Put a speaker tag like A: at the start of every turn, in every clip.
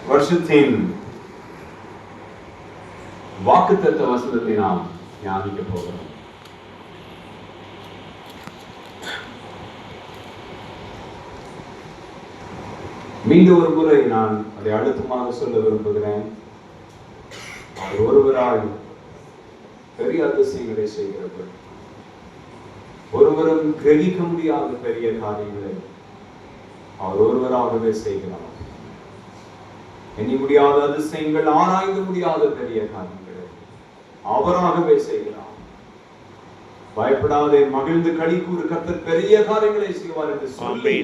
A: வருஷத்தின் வாக்குத்தத்த வசனத்தை நாம் தியானிக்க போகிறோம். மீண்டும் ஒரு முறை நான் அதை அழுத்தமாக சொல்ல விரும்புகிறேன். அவர் ஒருவரால் பெரிய அதிசயங்களை செய்கிறவர், ஒருவரும் கிரகிக்க முடியாத பெரிய காரியங்களை அவர் ஒருவராகவே செய்கிறார். எண்ணி முடியாத அதிசயங்கள், ஆராய்ந்து முடியாத பெரிய காரியங்களை அவராகவே செய்கிறார். பயப்படாதே, மகிழ்ந்து களி கூறு, கர்த்தர் பெரிய காரியங்களை செய்வார் என்று சொல்லி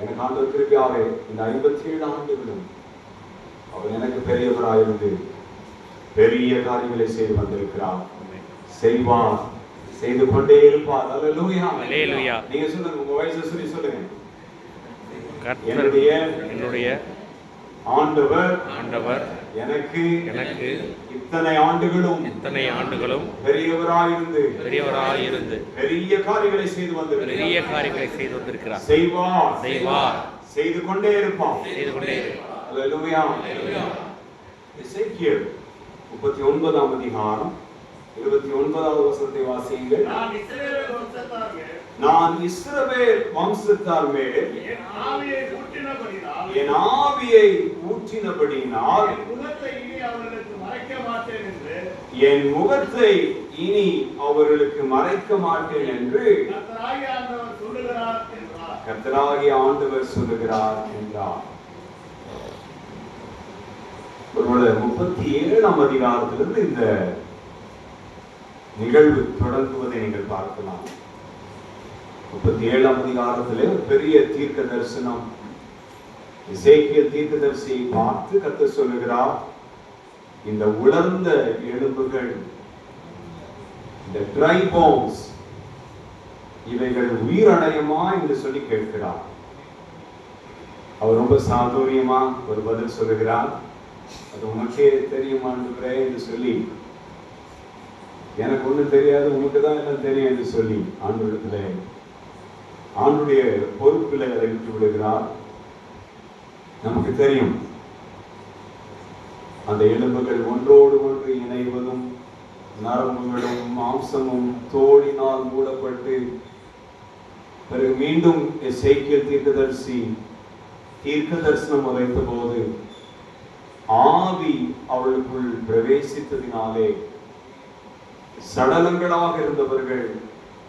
A: எனக்கு ஆண்டவர் கிருபையாலே இந்த 57 ஆண்டுகளும் அவர் எனக்கு பெரியவராயிருந்து பெரிய காரியங்களை செய்து வந்திருக்கிறார். செய்வார், செய்து கொண்டே இருப்பார். அல்லேலூயா, அல்லேலூயா. நீங்க சொல்லுங்க, உங்க வயசை சொல்லி சொல்லுங்க. என்னுடைய ஆண்டவர் எனக்கு இத்தனை ஆண்டுகளும் பெரியவராயிருந்து பெரிய காரியங்களை செய்து வந்திருக்கிறார். செய்வார், செய்து கொண்டே இருப்பார். அல்லேலூயா. எசேக்கியேல் 39ஆம் அதிகாரம் 29வது வசனத்தை வாசியுங்கள். நான் இஸ்ரவேல் வம்சத்தார் மேல் என் ஆவியை ஊற்றினபடியினால் என் முகத்தை இனி அவர்களுக்கு மறைக்க மாட்டேன் என்று கர்த்தராகிய ஆண்டவர் சொல்லுகிறார் என்றார். 37ஆம் அதிகாரத்திலிருந்து இந்த நிகழ்வு தொடங்குவதை நீங்கள் பார்க்கலாம். 37ஆம் அதிகாரத்திலே ஒரு பெரிய தீர்க்க தரிசனம். எசேக்கியேல் தீர்க்கதரிசியை பார்த்து கர்த்தர் சொல்லுகிறார், இந்த உலர்ந்த எலும்புகள், இந்த ட்ரை போன்ஸ், இவைகள் உயிரடையுமா என்று சொல்லி கேட்கிறார். அவர் ரொம்ப சாதுரியமா ஒரு பதில் சொல்லுகிறார். அது உனக்கே தெரியுமா என்று சொல்லி, எனக்கு ஒன்றும் தெரியாது, உனக்கு தான் எல்லாம் தெரியும் என்று சொல்லி ஆண்டுடைய பொறுப்பில் அதை விட்டு விடுகிறார். நமக்கு தெரியும், அந்த எலும்புகள் ஒன்றோடு ஒன்று இணைவதும், நரம்புகளும் மாம்சமும் தோலினால் மூடப்பட்டு, பிறகு மீண்டும் எசேக்கியேல் தீர்க்கதரிசி தீர்க்க தரிசனம் உரைத்த போது ஆவி அவளுக்குள் பிரவேசித்ததினாலே சடலங்களாக இருந்தவர்கள்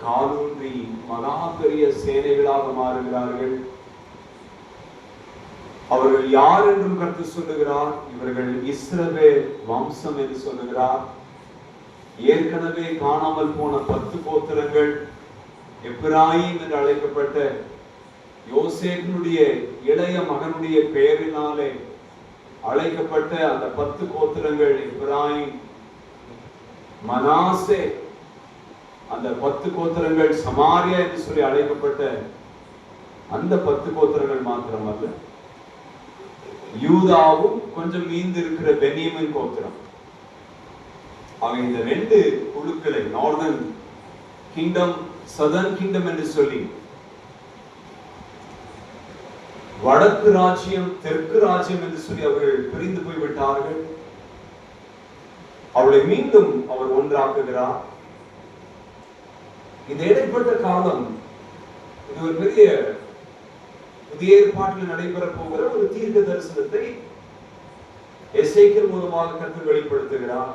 A: காலூன்றி மகா பெரிய சேனைகளாக மாறுகிறார்கள். அவர்கள் யார் என்றும் கர்த்தர் சொல்லுகிறார். இவர்கள் இஸ்ரவேல் வம்சம் என்று சொல்லுகிறார். ஏற்கனவே காணாமல் போன 10 கோத்திரங்கள், எப்பிராயீம் என்று அழைக்கப்பட்ட யோசேப்பினுடைய இளைய மகனுடைய பெயரினாலே அழைக்கப்பட்ட அந்த 10 கோத்திரங்கள், எப்பிராயீம், மனாசே, அந்த 10 கோத்திரங்கள், சமாரியா என்று சொல்லி அழைக்கப்பட்ட அந்த 10 கோத்திரங்கள் மாத்திரமல்ல, யூதாவும் கொஞ்சம் மீந்து இருக்கிற பென்யமீன் கோத்திரம். ஆக இந்த 2 குழுக்களை, நார்தர்ன் கிங்டம், சதர்ன் கிங்டம் என்று சொல்லி, வடக்கு ராஜ்யம், தெற்கு ராஜ்யம் என்று சொல்லி அவர்கள் பிரிந்து போய்விட்டார்கள். அவளை மீண்டும் அவர் ஒன்றாக்குகிறார். இந்த இடைப்பட்ட காலம், இது ஒரு பெரிய புதிய ஏற்பாட்டில் நடைபெற போகிற ஒரு தீர்க்க தரிசனத்தை எசேக்கியேல் மூலமாக கர்த்தர் வெளிப்படுத்துகிறார்.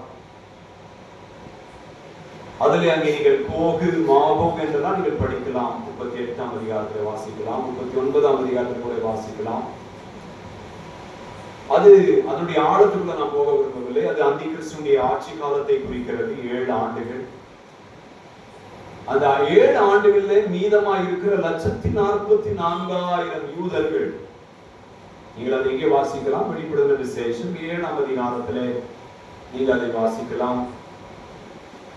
A: அதிலே அங்கே நீங்கள் கோகு, மாகோக் என்றெல்லாம் நீங்கள் படிக்கலாம். 38ஆம் அதிகாரத்தில் வாசிக்கலாம், 39ஆம் அதிகாரத்தில் கூட வாசிக்கலாம். அது அதனுடைய ஆழத்துக்குள்ள நான் போக விரும்பவில்லை. அது அந்தி கிறிஸ்துவினுடைய ஆட்சி காலத்தை குறிக்கிறது. 7 ஆண்டுகள். அந்த 7 ஆண்டுகளிலே மீதமாய் இருக்கிற 144,000 யூதர்கள், நீங்கள் அதை எங்கே வாசிக்கலாம்? வெளிப்படுதல் விசேஷம் 7ஆம் அதிகாரத்திலே நீங்கள் அதை வாசிக்கலாம்.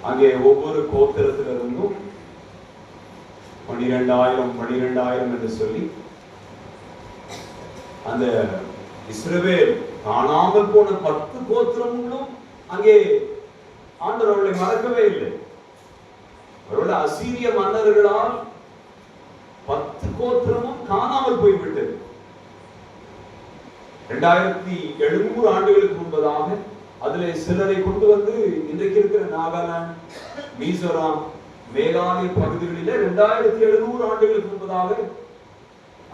A: அங்கே ஒவ்வொரு கோத்திரத்திலிருந்தும் 12,000 என்று சொல்லி அந்த இஸ்ரவேல் காணாமல் போன 10 கோத்திரங்களும் அங்கே ஆண்டவர் அவர்களை மறக்கவே இல்லை. அவரோட அசீரிய மன்னர்களால் 10 கோத்திரமும் காணாமல் போய்விட்டது. 2700 ஆண்டுகளுக்கு முன்பதாக அதிலே சிலரை கொண்டு வந்து இன்றைக்கு இருக்கிற நாகாலாந்து, மிசோரம், மேகாலய பகுதிகளிலே 2700 ஆண்டுகளுக்கு முன்பதாக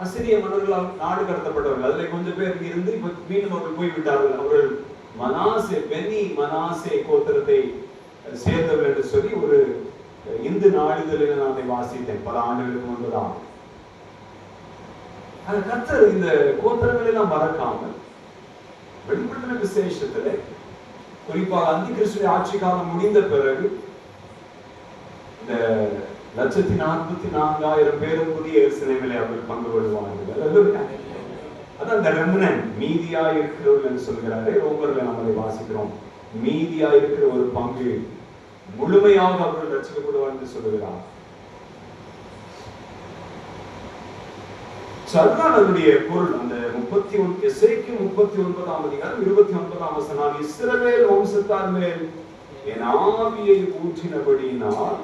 A: அசிரிய மன்னர்களால் நாடு கடத்தப்பட்டவர்கள். அதில் கொஞ்சம் பேர் இருந்து இப்ப மீண்டும் அவர்கள் போய்விட்டார்கள். அவர்கள் மனாசே, பெனி மனாசே கோத்திரத்தை சேர்ந்தவர்கள் என்று சொல்லி ஒரு இந்து நாளிதழில் நான் அதை வாசித்தேன் பல ஆண்டுகளுக்கு முன்பதாக. கர்த்தர் இந்த கோத்திரங்களை எல்லாம் மறக்காமல் வெளிப்படுத்தின விசேஷத்துல, குறிப்பாக அந்தி கிறிஸ்துவின் ஆட்சி காலம் முடிந்த பிறகு இந்த 144,000 பேரும் புதிய எருசலேமிலே அவர்கள் பங்கு கொள்வார்கள். அதான் இந்த ரெமனன்ட், மீதியா இருக்கிறவர்கள் என்று சொல்கிறாரே. ரோமர்ல நம்ம அதை வாசிக்கிறோம். மீதியா இருக்கிற ஒரு பங்கு முழுமையாக அவர்கள் ரட்சிக்கப்படுவார் என்று சொல்லுகிறார். அதனுடைய பொருள் அந்த 39ஆம் அதிகாரம் 29ஆம் வசனம், இஸ்ரவேல் வம்சத்தார் மேல் என் ஆவியை ஊற்றினபடியினால்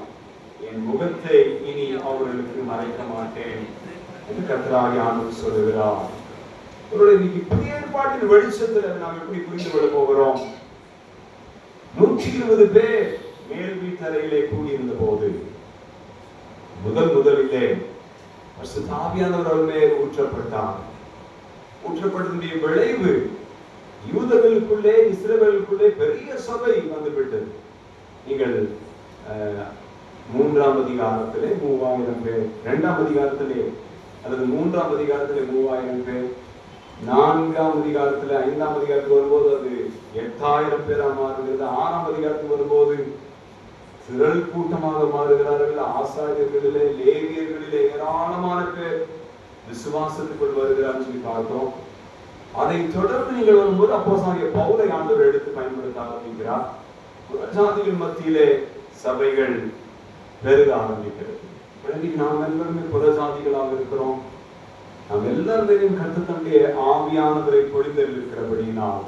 A: என் முகத்தை இனி அவர்களுக்கு மறைக்க மாட்டேன் என்று கர்த்தராகிய ஆண்டவர் சொல்லுகிறார். இன்னைக்கு புதிய ஏற்பாட்டின் வெளிச்சத்துல நாம் எப்படி புரிந்து கொள்ள போகிறோம்? 120 பேர் மேல் வீட்டறையிலே கூடியிருந்த போது முதலிலே பரிசுத்த ஆவியானவர் அவர்கள் மேல் ஊற்றப்பட்டார். ஊற்றப்பட்டதுடைய விளைவு யூதர்களுக்குள்ளே, இஸ்ரவேலுக்குள்ளே பெரிய சபை வந்துவிட்டது. நீங்கள் 3ஆம் அதிகாரத்திலே 3000 பேர், 2ஆம் அதிகாரத்திலே அல்லது 3ஆம் அதிகாரத்திலே 3000 பேர், 4ஆம் அதிகாரத்திலே 5ஆம் அதிகாரத்தில் வரும்போது அது 8000 பேரா மாறுகிறது. 6ஆம் அதிகாரத்தில் வரும்போது திரள் கூட்டமாக மாறுகிறார்கள். ஆசாரியர்களிலே, லேவியர்களிலே ஏராளமான பேர் விசுவாசத்துக்குள் வருகிறார்கள் சொல்லி பார்க்கிறோம். அதை தொடர்ந்து நீங்கள் வரும்போது அப்போஸ்தலனாகிய பவுலை ஆண்டவர் எடுத்து பயன்படுத்த ஆரம்பிக்கிறார். புறஜாதிகள் மத்தியிலே சபைகள் பெருக ஆரம்பிக்கிறது. நாம் எல்லாருமே புறஜாதிகளாக இருக்கிறோம். நாம் எல்லாரும் கர்த்தர் தம்முடைய ஆவியானவரை பொழிந்தல் இருக்கிறபடியினால்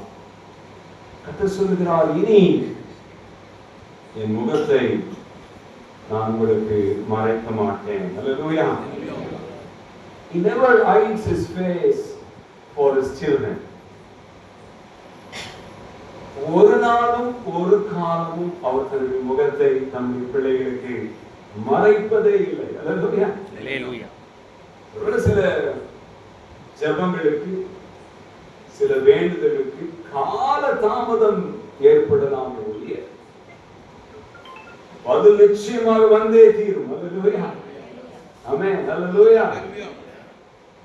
A: கர்த்தர் சொல்லுகிறார், இனி என் முகத்தை நான் உங்களுக்கு மறைக்க மாட்டேன். Hallelujah. He never hides his face for his children. ஒரு நாளும் ஒரு காலமும் அவர் தன்னுடைய முகத்தை தம்முடைய பிள்ளைகளுக்கு மறைப்பதே இல்லை. Hallelujah. Hallelujah. சில ஜெபங்களுக்கு, சில வேண்டுதலுக்கு கால தாமதம் ஏற்படலாம் ஒழிய அது நிச்சயமாக வந்தே தீரும். Hallelujah. Amen. Hallelujah.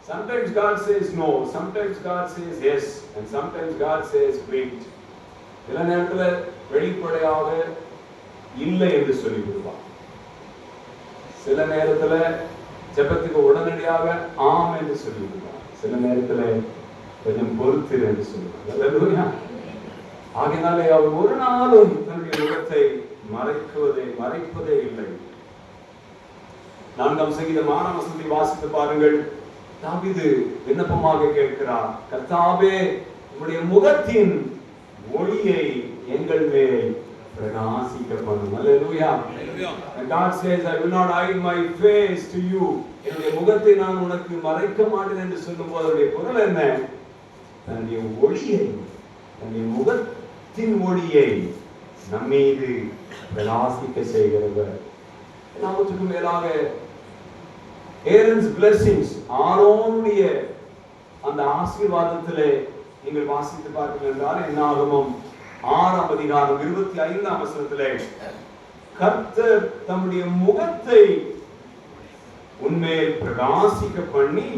A: Sometimes God says no, sometimes God says yes, and sometimes God says wait. சில நேரத்துல வெளிப்படையாக இல்லை என்று சொல்லி விடுவார். சில நேரத்துல ஜெபத்துக்கு உடனடியாக ஆம் என்று சொல்லி விடுவார். சில நேரத்துல கொஞ்சம் பொறுத்து என்று சொல்லுவார். Hallelujah. ஆகையினாலே அவர் ஒரு நாளும் தன்னுடைய முகத்தை மறைப்பதே இல்லை. 4ஆம் சங்கீதம் 6ஆம் வசனத்தை வாசித்து பாருங்கள். தாவீது விண்ணப்பமாக கேட்கிறார், கர்த்தாவே உம்முடைய முகத்தின் ஒளியை எங்கள் மேல் பிரகாசிக்க பண்ணும். Hallelujah. And God says, I will not hide my face to you. என்னுடைய முகத்தை நான் உனக்கு மறைக்க மாட்டேன் என்று சொல்லும்போது அதனுடைய பொருள் என்ன? தன்னுடைய ஒளியை, தன்னுடைய முகத்தின் ஒளியை நம்மீது பிரகாசிக்க செய்கிறவர். எல்லாவற்றுக்கும் மேலாக Aaron's blessings, ஆரோனுடைய அந்த ஆசீர்வாதத்திலே நீங்கள் வாசித்து பார்க்கிறீர்கள் என்றால் என்னாகமம் 6ஆம் அதிகாரம் 25ஆம் வசனத்திலே கர்த்தர் தம்முடைய முகத்தை உன்மேல் பிரகாசிக்க பண்ணி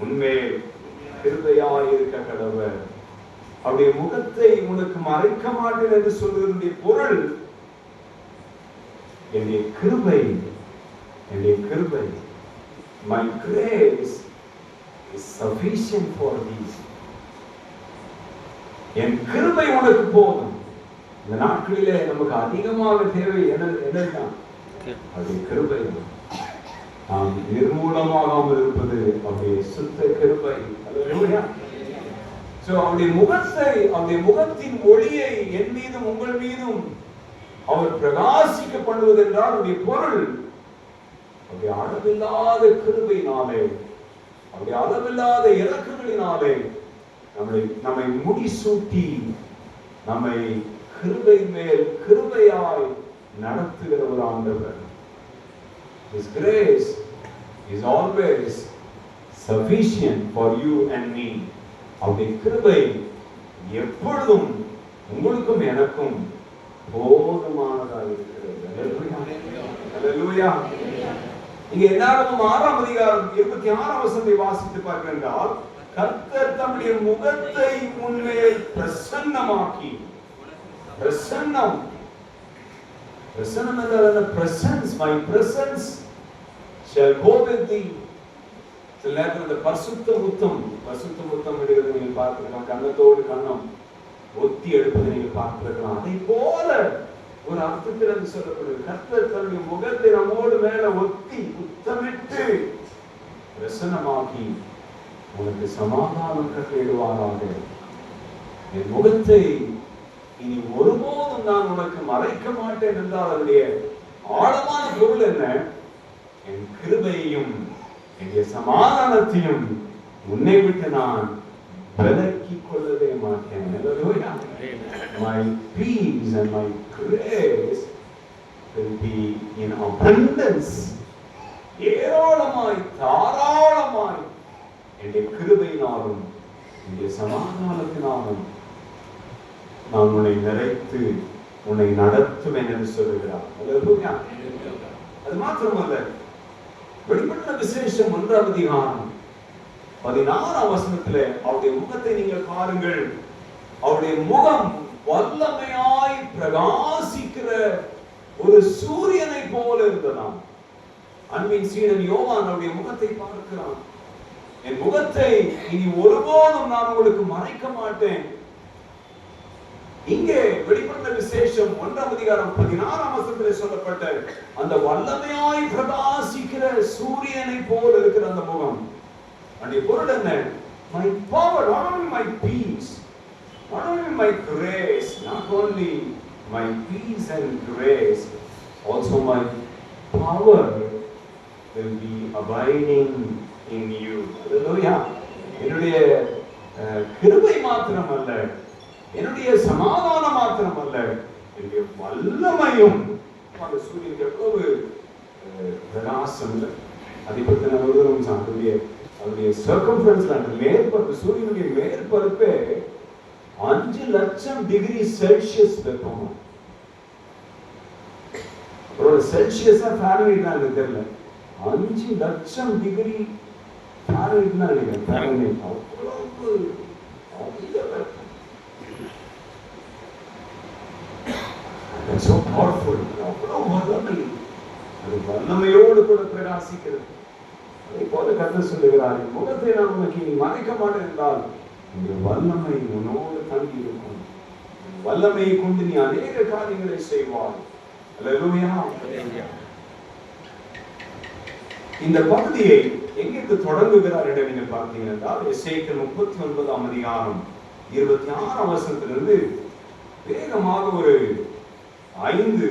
A: உன்மேல் கிருபையாய் இருக்க கடவர். அவருடைய முகத்தை உனக்கு மறைக்க மாட்டேன் என்று சொல்வதனுடைய பொருள், என்னுடைய கிருபை, my grace is sufficient for thee. என் கிருபை உனக்கு போதும். இந்த நாட்களிலே நமக்கு அதிகமாக தேவை என்னன்னா அவருடைய கிருபை. நாம் நிர்மூலமாகாமல் இருப்பது அவருடைய சுத்த கிருபை. அவருடைய முகத்தை, அவருடைய முகத்தின் ஒளியை என் மீதும் உங்கள் மீதும் அவர் பிரகாசிக்க பண்ணுவது என்றால் அவருடைய பொருள் அவருடைய அளவில்லாத கிருபையினாலே, அவருடைய அளவில்லாத இரக்கங்களினாலே நம்மை முடிசூட்டி நம்மை கிருபை மேல் கிருபையாய் நடத்துகிற ஒரு ஆண்டவர். His grace is always sufficient for you and me. அவருடைய கிருபை எப்பொழுதும் உங்களுக்கும் எனக்கும் போதுமானதாக இருக்கிறது. அல்லேலூயா. இங்கே என்னாகமம் 6ஆம் அதிகாரம் 26ஆம் வசனத்தை வாசித்து பார்க்கின்றால், கர்த்தர் தம்முடைய முகத்தை உன்மேல் பிரசன்னமாக்கி, பிரசன்னம் என்றால் presence, my presence shall go with thee. சில நேரத்தில் பரிசுத்த முத்தம் எடுக்கிறது நீங்கள் பார்த்திருக்கலாம், கண்ணத்தோடு கண்ணம் ஒத்தி எடுப்பதை நீங்கள் பார்த்திருக்கலாம். அதை போல ஒரு அர்த்தத்தில் சொல்லப்படுது. கர்த்தர் தன்னுடைய முகத்தை நம்மோடு மேல ஒத்தி முத்தமிட்டு பிரசன்னமாக்கி உனக்கு சமாதானம் கட்டளையிடுவாராக. என் முகத்தை இனி ஒருபோதும் நான் உனக்கு மறைக்க மாட்டேன் என்றால் அதனுடைய ஆழமான பொருள் என்ன? என் கிருபையையும் என்னுடைய சமாதானத்தையும் உன்னை விட்டு நான் விலக்கிக் கொள்ளவே மாட்டேன். My peace and my grace will be in abundance. ஏராளமாய் தாராளமாய் என்னுடைய கிருபையினாலும் என்னுடைய சமாதானத்தினாலும் நான் உன்னை நிறைத்து உன்னை நடத்துவேன் என்று சொல்லுகிறார். அது மாத்திரமல்ல, வெளிப்பட்ட விசேஷம் 1ஆம் அதிகாரம் 16ஆம் வசனத்திலே அவருடைய முகத்தை நீங்கள் பாருங்கள். அவருடைய முகம் வல்லமையாய் பிரகாசிக்கிற ஒரு சூரியனை போல இருந்ததாம். அன்பின் சீடன் யோவான் அவருடைய முகத்தை பார்க்கிறான். என் முகத்தை இனி ஒருபோதும் நான் உங்களுக்கு மறைக்க மாட்டேன். இங்கே வெளிப்பட்ட விசேஷம் 1ஆம் அதிகாரம் 16ஆம் வசனத்திலே சொல்லப்பட்ட அந்த வல்லமையாய் பிரகாசிக்கிற சூரியனை போல இருக்கிற அந்த முகம், அந்த பொருள் என்ன? My power, not only my peace, not only my grace, not only my peace and grace, also my power will be abiding in you. Hallelujah. என்னுடைய கிருபை மாத்திரமல்ல, என்னுடைய சமாதானம் மாத்திரமல்ல, என்னுடைய வல்லமையும். அந்த சூரியனுக்கு எவ்வளவு பிரகாசம் இல்லை, அதை பற்றி நான் ஒருவரும் அதனுடைய சர்க்கம்ஃபரன்ஸ்ல அந்த மேற்பரப்பு, சூரியனுடைய மேற்பரப்பே 5 லட்சம் டிகிரி செல்சியஸ் வெப்பம். செல்சியஸா ஃபாரன்ஹீட் தான் எனக்கு தெரியல, 5 லட்சம் டிகிரி ஃபாரன்ஹீட் தான் நினைக்கிறேன். ஃபாரன்ஹீட் அவ்வளவு so powerful, வல்லமையோடு கூட பிரகாசிக்கிறது. அதை போல கர்த்தர் சொல்லுகிறார், முகத்தை நான் உனக்கு நீ மறைக்க மாட்டேன் என்றால் இந்த வல்லமை உன்னோடு தங்கி இருக்கும். வல்லமையை கொண்டு நீ அநேக காரியங்களை செய்வாய். அல்லேலூயா. இந்த பகுதியை எங்கிருந்து தொடங்குகிறார் என்று நீங்கள் பார்த்தீங்க என்றால், எசேக்கியேல் 39ஆம் அதிகாரம் 26ஆம் வசனத்திலிருந்து வேகமாக ஒரு 6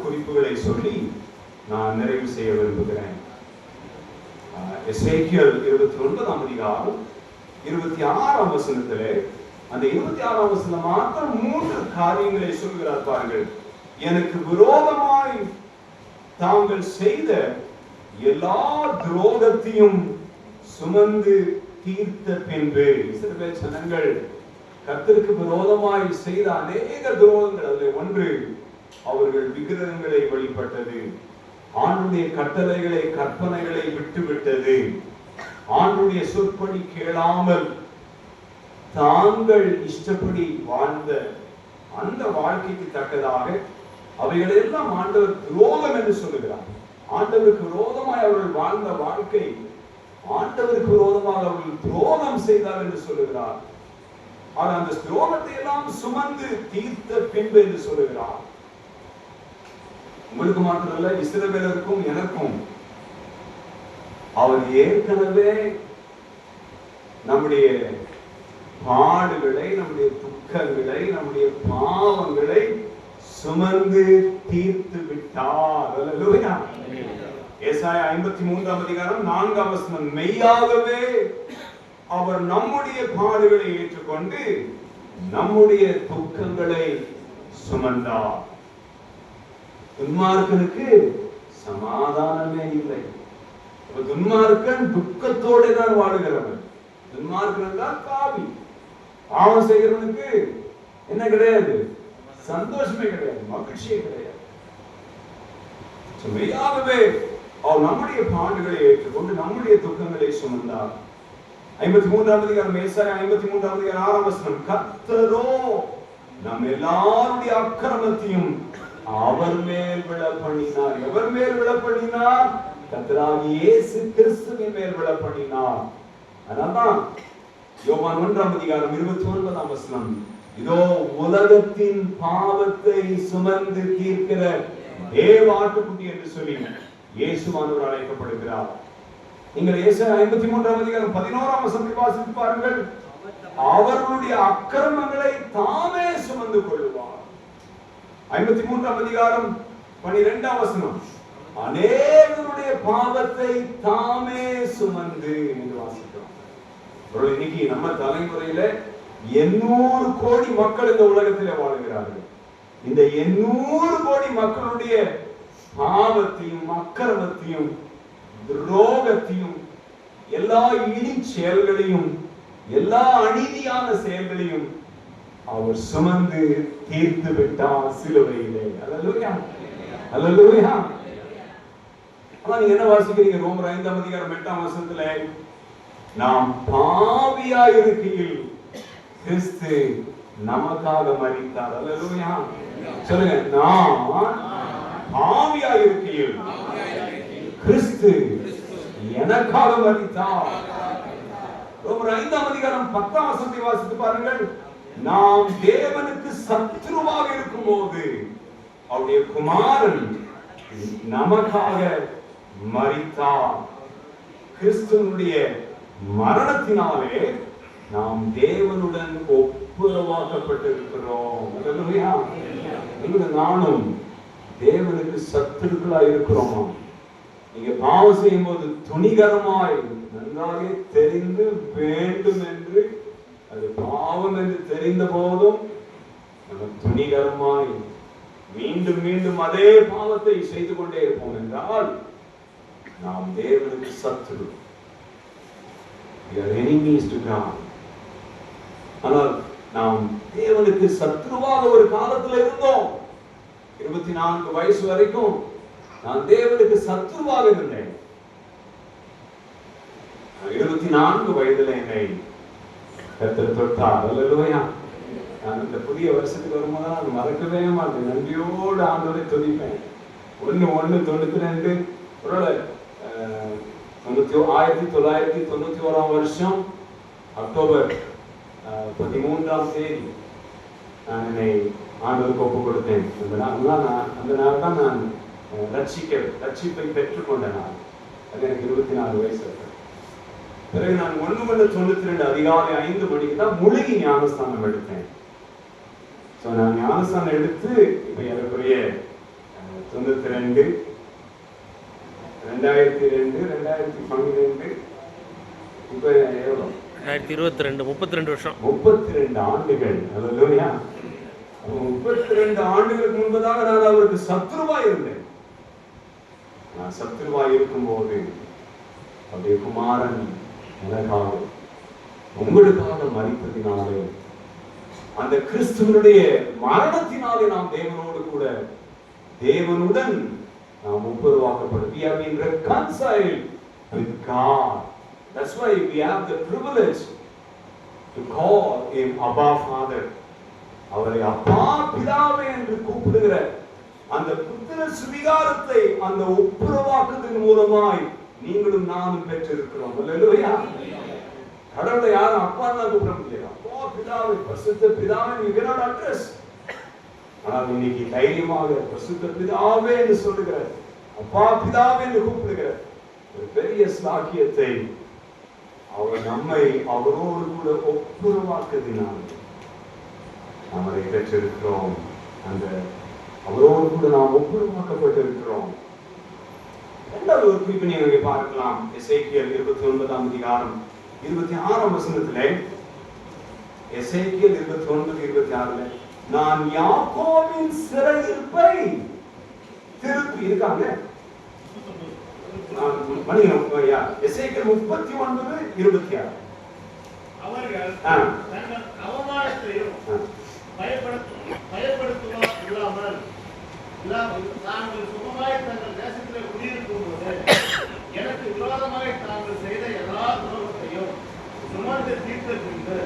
A: குறிப்புகளை சொல்லி நான் நிறைவு செய்ய விரும்புகிறேன். எசேக்கியேல் 29ஆம் அதிகாரம் 26ஆம் வசனத்திலே அந்த 26ஆம் வசனம் மாத்திரம் 3 காரியங்களை சொல்கிறார் பாருங்கள். எனக்கு விரோதமாய் தாங்கள் செய்த எல்லா துரோகத்தையும் சுமந்து தீர்த்த பின்பு, இஸ்ரவேல் ஜனங்கள் கர்த்தருக்கு விரோதமாய் செய்த அநேக துரோகங்கள், அதில் ஒன்று அவர்கள் விக்கிரகங்களை வழிபட்டது, ஆண்டுடைய கட்டளைகளை கற்பனைகளை விட்டுவிட்டது, ஆண்டுடைய சொற்படி கேளாமல் தாங்கள் இஷ்டப்படி வாழ்ந்த அந்த வாழ்க்கைக்கு தக்கதாக அவைகளை எல்லாம் ஆண்டவர் துரோகம் என்று சொல்லுகிறார். ஆண்டவருக்கு விரோதமாய் அவர்கள் வாழ்ந்த வாழ்க்கை, ஆண்டவருக்கு விரோதமாக அவர்கள் துரோகம் செய்தார் என்று சொல்லுகிறார். ஆனால் அந்த துரோகத்தை எல்லாம் சுமந்து தீர்த்த பின்பு என்று சொல்லுகிறார். உங்களுக்கு மாத்திரமல்ல, இஸ்ரவேலருக்கும் எனக்கும் அவர் ஏற்கனவே நம்முடைய பாடுகளை, நம்முடைய துக்கங்களை, நம்முடைய பாவங்களை சுமந்து தீர்த்து விட்டார். அல்லேலூயா. ஏசாயா 53ஆம் அதிகாரம் 4ஆம் வசனம், மெய்யாகவே அவர் நம்முடைய பாடுகளை ஏற்றுக்கொண்டு நம்முடைய துக்கங்களை சுமந்தார். துன்மார்க்கனுக்கு சமாதானமே இல்லை. துன்மார்க்கன் துக்கத்தோட தான் வாழுகிறவன். துன்மார்க்கன் தான் பாவி. பாவம் செய்கிறவனுக்கு என்ன கிடையாது? சந்தோஷமே கிடையாது, மகிழ்ச்சியே கிடையாது. மெய்யாகவே அவர் நம்முடைய பாடுகளை ஏற்றுக்கொண்டு நம்முடைய துக்கங்களை சுமந்தார். 53ஆம் அதிகாரம் ஏசாயா 53ஆம் அதிகாரம் 6ஆம் வசனம், கர்த்தரோ நம் எல்லாருடைய அக்கிரமத்தையும் அவர் மேல் விழ பண்ணினார். எவர் மேல் விழ பண்ணினார்? கர்த்தராகிய இயேசு கிறிஸ்துவின் மேல் விழ பண்ணினார். அதனால்தான் யோவான் 1ஆம் அதிகாரம் 29ஆம் வசனம், இதோ உலகத்தின் பாவத்தை சுமந்து தீர்க்கிற தேவ ஆட்டுக்குட்டி என்று சொல்லி இயேசுவானவர் அழைக்கப்படுகிறார். நீங்கள் ஏசாயா 53ஆம் அதிகாரம் 11ஆம் வசனத்தை வாசித்து பாருங்கள். அவர்களுடைய அக்கிரமங்களை தாமே சுமந்து கொள்வார். 53ஆம் அதிகாரம் 12ஆம் வசனம், அநேகருடைய பாவத்தை தாமே சுமந்து என்று வாசிக்கிறோம். இன்னைக்கு நம்ம தலைமுறையில 800 கோடி மக்கள் இந்த உலகத்தில் வாழ்கிறார்கள். இந்த 800 கோடி மக்களுடைய பாவத்தையும் அக்கிரமத்தையும் துரோகத்தையும் எல்லா இழி செயல்களையும் எல்லா அநீதியான செயல்களையும் அவர் சுமந்து தீர்த்து விட்டார் சிலுவையிலே. அல்லேலூயா, அல்லேலூயா. ஆனா நீங்க என்ன வாசிக்கிறீங்க? ரோமர் 5ஆம் அதிகாரம் 8ஆம் வசனத்துல, நாம் பாவியா இருக்கையில் கிறிஸ்து நமக்காக மரித்தார். அல்லேலூயா. சொல்லுங்க, நான் பாவியா இருக்கையில் கிறிஸ்து எனக்காக மரித்தார். ரோமர் 5ஆம் அதிகாரம் 10ஆம் வசனத்தை வாசித்து பாருங்கள். நாம் தேவனுக்கு சத்துருவாக இருக்கும்போது அவருடைய குமாரன் நமக்காக மரித்தார். கிறிஸ்துவினுடைய மரணத்தினாலே நாம் தேவனுடன் ஒப்புரவாக்கப்பட்டிருக்கிறோம். அல்லேலூயா. நானும் தேவனுக்கு சத்துருக்களா இருக்கிறோமா? நீங்க பாவம் செய்யும் போது துணிகரமாய் நன்றாக தெரிந்து வேண்டும் என்று, அது பாவம் என்று தெரிந்த போதும் துணிகரமாய் மீண்டும் மீண்டும் அதே பாவத்தை செய்து கொண்டே இருப்போம் என்றால் நாம் தேவனுக்கு சத்துரு. We are enemies to God. ஆனால் நாம் தேவனுக்கு சத்துருவாக ஒரு காலத்துல இருந்தோம். 24 வயசு வரைக்கும் நான் தேவனுக்கு சத்துருவாக இருந்தேன். 24 வயதுல என்னை கர்த்தர் தொட்டார். அல்லேலூயா. நான் இந்த புதிய வருஷத்துக்கு வரும்போது நான் மறக்கவே மாட்டேன். நன்றியோடு ஆண்டவரை துதிப்பேன். 1/1/92 1991 வருஷம் அக்டோபர் 13ஆம் தேதி நான் என்னை ஆண்டவருக்கு ஒப்பு கொடுத்தேன். அந்த நாள் தான் நான் ரட்சிப்பை பெற்றுக்கொண்ட நாள். அது எனக்கு 24 வயசு. பிறகு நான் 1/92 அதிகாலை 5 மணிக்கு தான் முழுகி ஞானஸ்தானம் எடுத்தேன். நான் ஞானஸ்தானம் எடுத்து இப்ப எனக்குரிய 92, 2002, 2012, இப்ப எவ்வளவு?
B: 2022, 32 வருஷம்,
A: 32 ஆண்டுகள். அல்லேலூயா. 32 ஆண்டுகளுக்கு முன்பதாக நான் அவருக்கு சத்துருவா இருந்தேன். நான் சத்துருவா இருக்கும்போது அவருடைய குமாரன் எனக்காக உங்களுக்காக மரித்ததினாலே, அந்த கிறிஸ்துவனுடைய மரணத்தினாலே நாம் தேவனோடு கூட தேவனுடன் நாம் ஒப்புரவாக்கப்படும். We have been reconciled with God. That's why we have the privilege to call him Abba Father. அவரை அப்பா பிதாவே என்று கூப்பிடுகிற அந்த புத்திர சுவிகாரத்தை அந்த ஒப்புரவாக்குதலின் மூலமாய் நீங்களும் நானும் பெற்றிருக்கிறோம். அல்லேலூயா. கடவுளை யாரும் அப்பா தான் கூப்பிட முடியாது. அப்பா பிதாவை, பரிசுத்த பிதாவை you cannot address. ஆனால் இன்னைக்கு தைரியமாக பரிசுத்த பிதாவே என்று சொல்லுகிற, அப்பா பிதாவே என்று கூப்பிடுகிற ஒரு பெரிய ஸ்லாக்கியத்தை அவர் நம்மை அவரோடு கூட ஒப்புரவாக்குதினால் அவரை பெற்றிருக்கிறோம். அந்த அவரோடு கூட நாம் ஒப்புரவாக்கப்பட்டிருக்கிறோம். இரண்டாவது ஒரு குறிப்பு நீங்க பார்க்கலாம். எசேக்கியேல் 29ஆம் அதிகாரம் 26ஆம் வசனத்திலே, எசேக்கியேல் 29:26, நான் யாக்கோபின் சிறையிருப்பை திருப்பி இருக்காங்க. எசேக்கியேல் 39:26,
C: அவர்கள் தங்கள் அவமானத்தையும் பயப்படுத்துவார் இல்லாமல் தாங்கள் சுகமாய் தங்கள் தேசத்திலே குடியிருக்கும் போது எனக்கு விரோதமாய் தாங்கள் செய்த எல்லா துரோகத்தையும் சுமந்து தீர்த்த பின்பு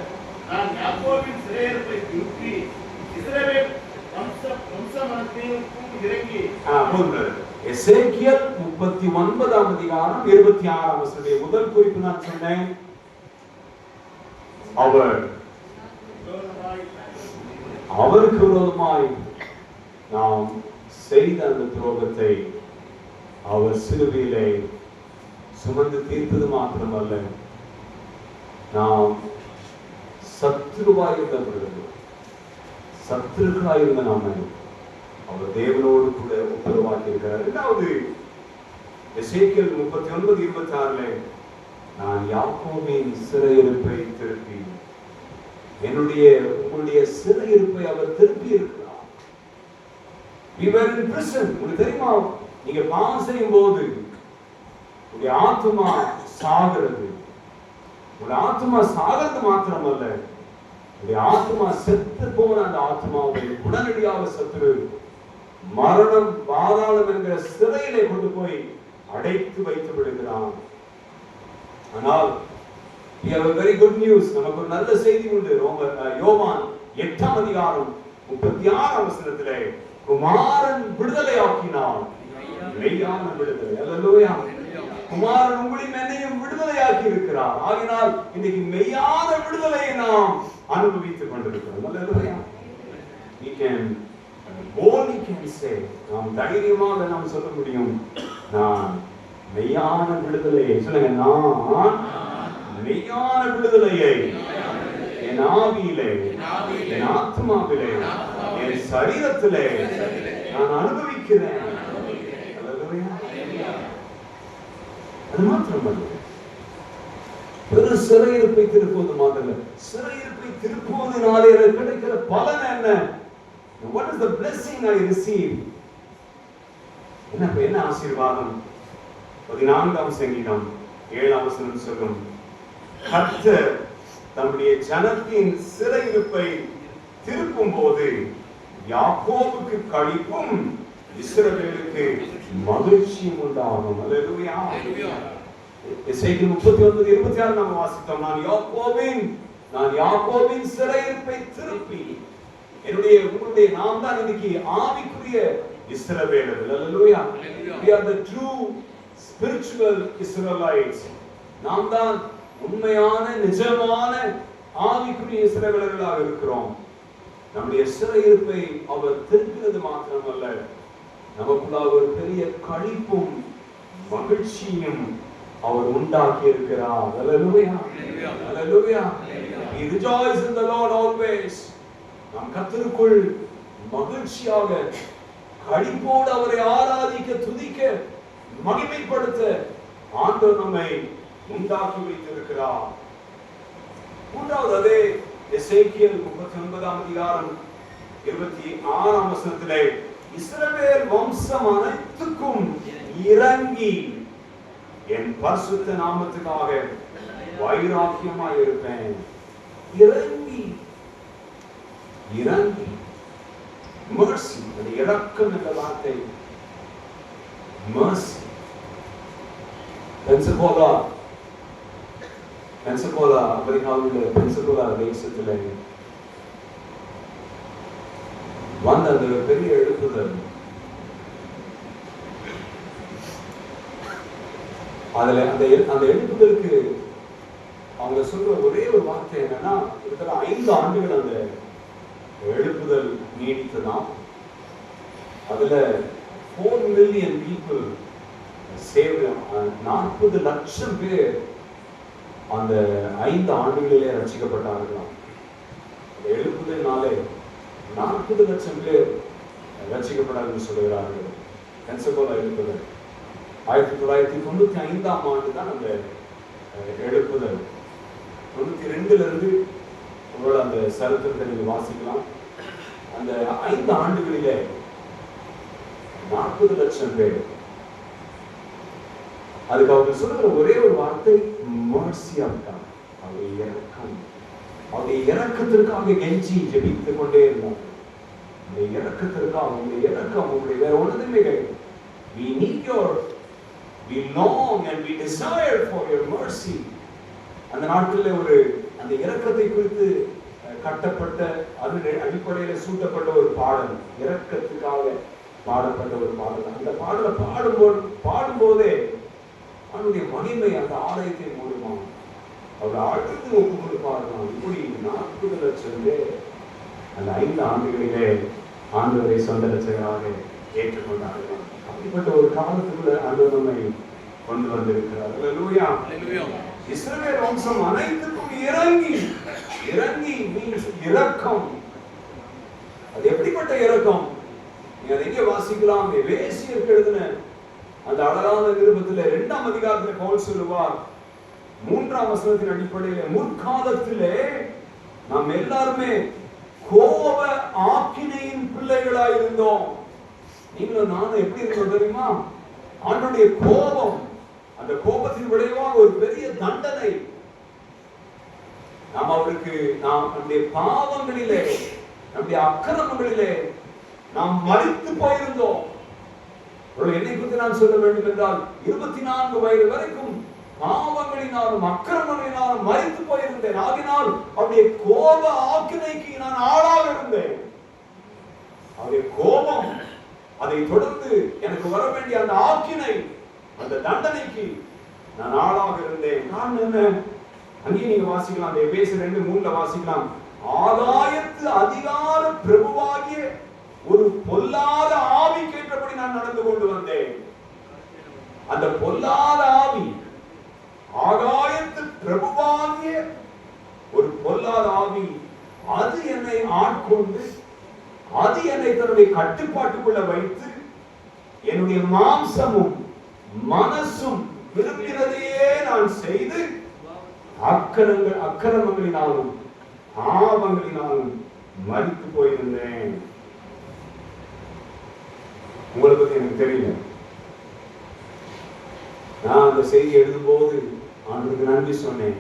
C: நான் யாக்கோபின் சிறையிருப்பை திருப்பி இஸ்ரவேல் வம்சமனத்தையும் இறங்கி.
A: எசேக்கியேல் 39ஆம் அதிகாரம் 26ஆம் வசனத்திலே முதல் குறிப்பு நான் சொன்னேன். அவருக்கு விரோதமாய் நாம் செய்த அந்த துரோகத்தை அவர் சிலுவையிலே சுமந்து தீர்த்தது மாத்திரமல்ல, நாம் சத்துருவாயிருந்த பொழுது, சத்துருக்களாயிருந்த நாம அவர் தேவனோடு கூட ஒப்புரவாக்கி இருக்கிறார். இரண்டாவது எசேக்கியேல் 39:26, நான் யாக்கோபின் சிறையிருப்பை திருப்பி, உங்களுடைய சிறையிருப்பை அவர் திருப்பி இருக்கிறார். We were in prison. உங்களுக்கு தெரியுமா, நீங்க பாவம் செய்யும் போது உங்களுடைய ஆத்துமா சாகிறது. உங்களுடைய ஆத்துமா சாகிறது மாத்திரமல்ல, உங்களுடைய ஆத்துமா செத்து போன அந்த ஆத்துமாவை உடனடியாக சத்துரு மரணம் பாதாளம் என்கிற சிறையிலே கொண்டு போய் அடைத்து வைத்து விடுகிறான். ஆனால் we have a very good news. நமக்கு ஒரு நல்ல செய்தி உண்டு. யோவான் 8ஆம் அதிகாரம் 36ஆம் வசனத்திலே, குமாரன் விடுதலையாக்கினார், மெய்யான விடுதலை. அல்லேலூயா. குமாரன் உங்களையும் என்னையும் விடுதலையாக்கி இருக்கிறார். ஆகினால் இன்னைக்கு மெய்யான விடுதலையை நாம் அனுபவித்துக் கொண்டிருக்கிறோம். அல்லேலூயா. We can boldly can say, நாம் தைரியமாக நாம் சொல்ல முடியும், நான் மெய்யான விடுதலையை, சொல்லுங்க, நான் மெய்யான விடுதலையை என் ஆவியிலே, என் ஆத்மாவிலே, என் சரீரத்திலே நான் அனுபவிக்கிறேன். அது மாத்திரமல்ல, பெரு சிறையிருப்பை திருப்புவது மாத்திரமல்ல, சிறையிருப்பை திருப்புவதனாலே எனக்கு கிடைக்கிற பலன் என்ன? What is the blessing I receive? என்ன ஆசீர்வாதம்? 14ஆம் சங்கீதம் 7ஆம் வசனம் சொல்லும், கர்த்தர் தம்முடைய ஜனத்தின் சிறையிருப்பை திருப்பும் போது யாக்கோபுக்கு களிப்பும் இஸ்ரவேலுக்கு மகிழ்ச்சியும் உண்டாகும். அல்லேலூயா. எசேக்கியேல் 39:26 நாம் வாசித்தோம், நான் யாக்கோபின் சிறையிருப்பை திருப்பி, உங்களுடைய நாம் தான் இன்னைக்கு ஆவிக்குரிய இஸ்ரவேலர்கள். அல்லேலூயா. We are the true spiritual Israelites. நாம் தான் உண்மையான நிஜமான ஆவிக்குரிய இஸ்ரவேலர்களாக இருக்கிறோம். நம்முடைய சிறையிருப்பை அவர் திருப்பினது மாத்திரமல்ல, நமக்குள்ளாக ஒரு பெரிய களிப்பும் மகிழ்ச்சியும் அவர் உண்டாக்கி இருக்கிறார். அல்லேலூயா. அல்லேலூயா. We rejoice in the Lord always. நாம் கர்த்தருக்குள் மகிழ்ச்சியாக களிப்போடு அவரை ஆராதிக்க, துதிக்க, மகிமைப்படுத்த ஆண்டவர் நம்மை உண்டாக்கி வைத்திருக்கிறார். மூன்றாவது, அதே எசேக்கியேல் 39ஆம் அதிகாரம் 26ஆம் வசனத்திலே, இஸ்ரவேல் வம்சம் அனைத்துக்கும் இறங்கி என் பரிசுத்த நாமத்துக்காக வைராக்கியமாய் இருப்பேன். இறங்கி mercy, அந்த இரக்கம் என்ற வார்த்தை mercy. பென்சகோலா அமெரிக்காவில் பென்சகோலா தேசத்தில் வந்த அந்த பெரிய எழுப்புதல், அதுல அந்த எழுப்புதலுக்கு அவங்க சொல்ற ஒரே ஒரு வார்த்தை என்னன்னா, இருக்கிற 5 ஆண்டுகள் அந்த எழுப்புதல் நீடித்ததாம். அதுல 4 million people saved. 40 லட்சம் பேர் அந்த 5 ஆண்டுகளிலே ரட்சிக்கப்பட்டார்களாம். அந்த எழுப்புதல்னாலே 40 லட்சம் பேர் ரட்சிக்கப்படாதுன்னு சொல்லுகிறார்கள். பென்சகோலா எழுப்புதல் 1995ஆம் ஆண்டு தான் அந்த எழுப்புதல். 92ல இருந்து உங்களோட அந்த சரித்திரத்தை நீங்க வாசிக்கலாம். அந்த 5 ஆண்டுகளிலே 40 லட்சம் பேர். அதுக்கு அவங்க சொல்லுகிற ஒரே ஒரு வார்த்தை mercy of God. அவருடைய இரக்கம். அவருடைய இரக்கத்திற்காக கெஞ்சி ஜெபித்துக் கொண்டே இருந்தாங்க. இந்த இரக்கத்திற்காக உங்களுடைய இரக்கம் உங்களுடைய வேற ஒன்றுமே கிடையாது. We need your, we long and we desire for your mercy. அந்த நாட்களில் ஒரு அந்த இரக்கத்தை குறித்து கட்டப்பட்ட அது அடிப்படையில் சூட்டப்பட்ட ஒரு பாடல், இரக்கத்துக்காக பாடப்பட்ட ஒரு பாடல். அந்த பாடலை பாடும்போதே அவனுடைய மகிமை அந்த ஆலயத்தை மூடுமா, அவர் அழுது ஒப்பு கொடுப்பார்கள். இப்படி 40 லட்சம் பேர் அந்த 5 ஆண்டுகளிலே ஆண்டவரை சொந்த ரட்சகராக ஏற்றுக்கொண்டார்கள். அப்படிப்பட்ட ஒரு காலத்துக்குள்ள ஆண்டவர் நம்மை கொண்டு வந்திருக்கிறார். அல்லேலூயா. இஸ்ரவேல் வம்சம் அனைத்துக்கும் இறங்கி மீன்ஸ் இரக்கம். அது எப்படிப்பட்ட இரக்கம்? நீங்க அதை எங்கே வாசிக்கலாம்? எபேசியருக்கு எழுதின அந்த அழகான நிருபத்தில் 2ஆம் அதிகாரத்தில் பவுல் சொல்லுவார், 3ஆம் வசனத்தின் அடிப்படையில், முற்காலத்திலே நாம் எல்லாருமே கோப ஆக்கினையின் பிள்ளைகளாய் இருந்தோம். நீங்களும் நானும் எப்படி இருந்தோம் தெரியுமா? ஆண்டவருடைய கோபம், அந்த கோபத்தின் விளைவாக ஒரு பெரிய தண்டனை. நாம் அவருக்கு நம்முடைய பாவங்களிலே நம்முடைய அக்கிரமங்களிலே நாம் மரித்து போயிருந்தோம். என்னை குறித்து நான் சொல்ல வேண்டும் என்றால் 24 வயது வரைக்கும் பாவங்களினாலும் அக்கிரமங்களினாலும் மரித்து போயிருந்தேன். ஆகினால் அவருடைய கோப ஆக்கினைக்கு நான் ஆளாக இருந்தேன். அவருடைய கோபம், அதை தொடர்ந்து எனக்கு வர வேண்டிய அந்த ஆக்கினை, அந்த தண்டனைக்கு நான் ஆளாக இருந்தேன். நான் என்ன, அங்கே நீங்க வாசிக்கலாம், அந்த எபேசியர் 2:3 வாசிக்கலாம். ஆகாயத்து அதிகார பிரபுவாகிய ஒரு பொல்லாத ஆவி கேட்டபடி நான் நடந்து கொண்டு வந்தேன். அந்த பொல்லாத ஆவி, ஆகாயத்து பிரபுவாகிய ஒரு பொல்லாத ஆவி, அது என்னை ஆட்கொண்டு, அது என்னை தன்னுடைய கட்டுப்பாட்டுக்குள்ள வைத்து, என்னுடைய மாம்சமும் மனசும் விரும்பினதையே நான் செய்து அக்கிரமங்களினாலும் பாவங்களினாலும் மரித்து போயிருந்தேன். உங்களை பத்தி எனக்கு தெரியல. நான் அந்த செய்தி எழுதும் போது ஆண்டவருக்கு நன்றி சொன்னேன்.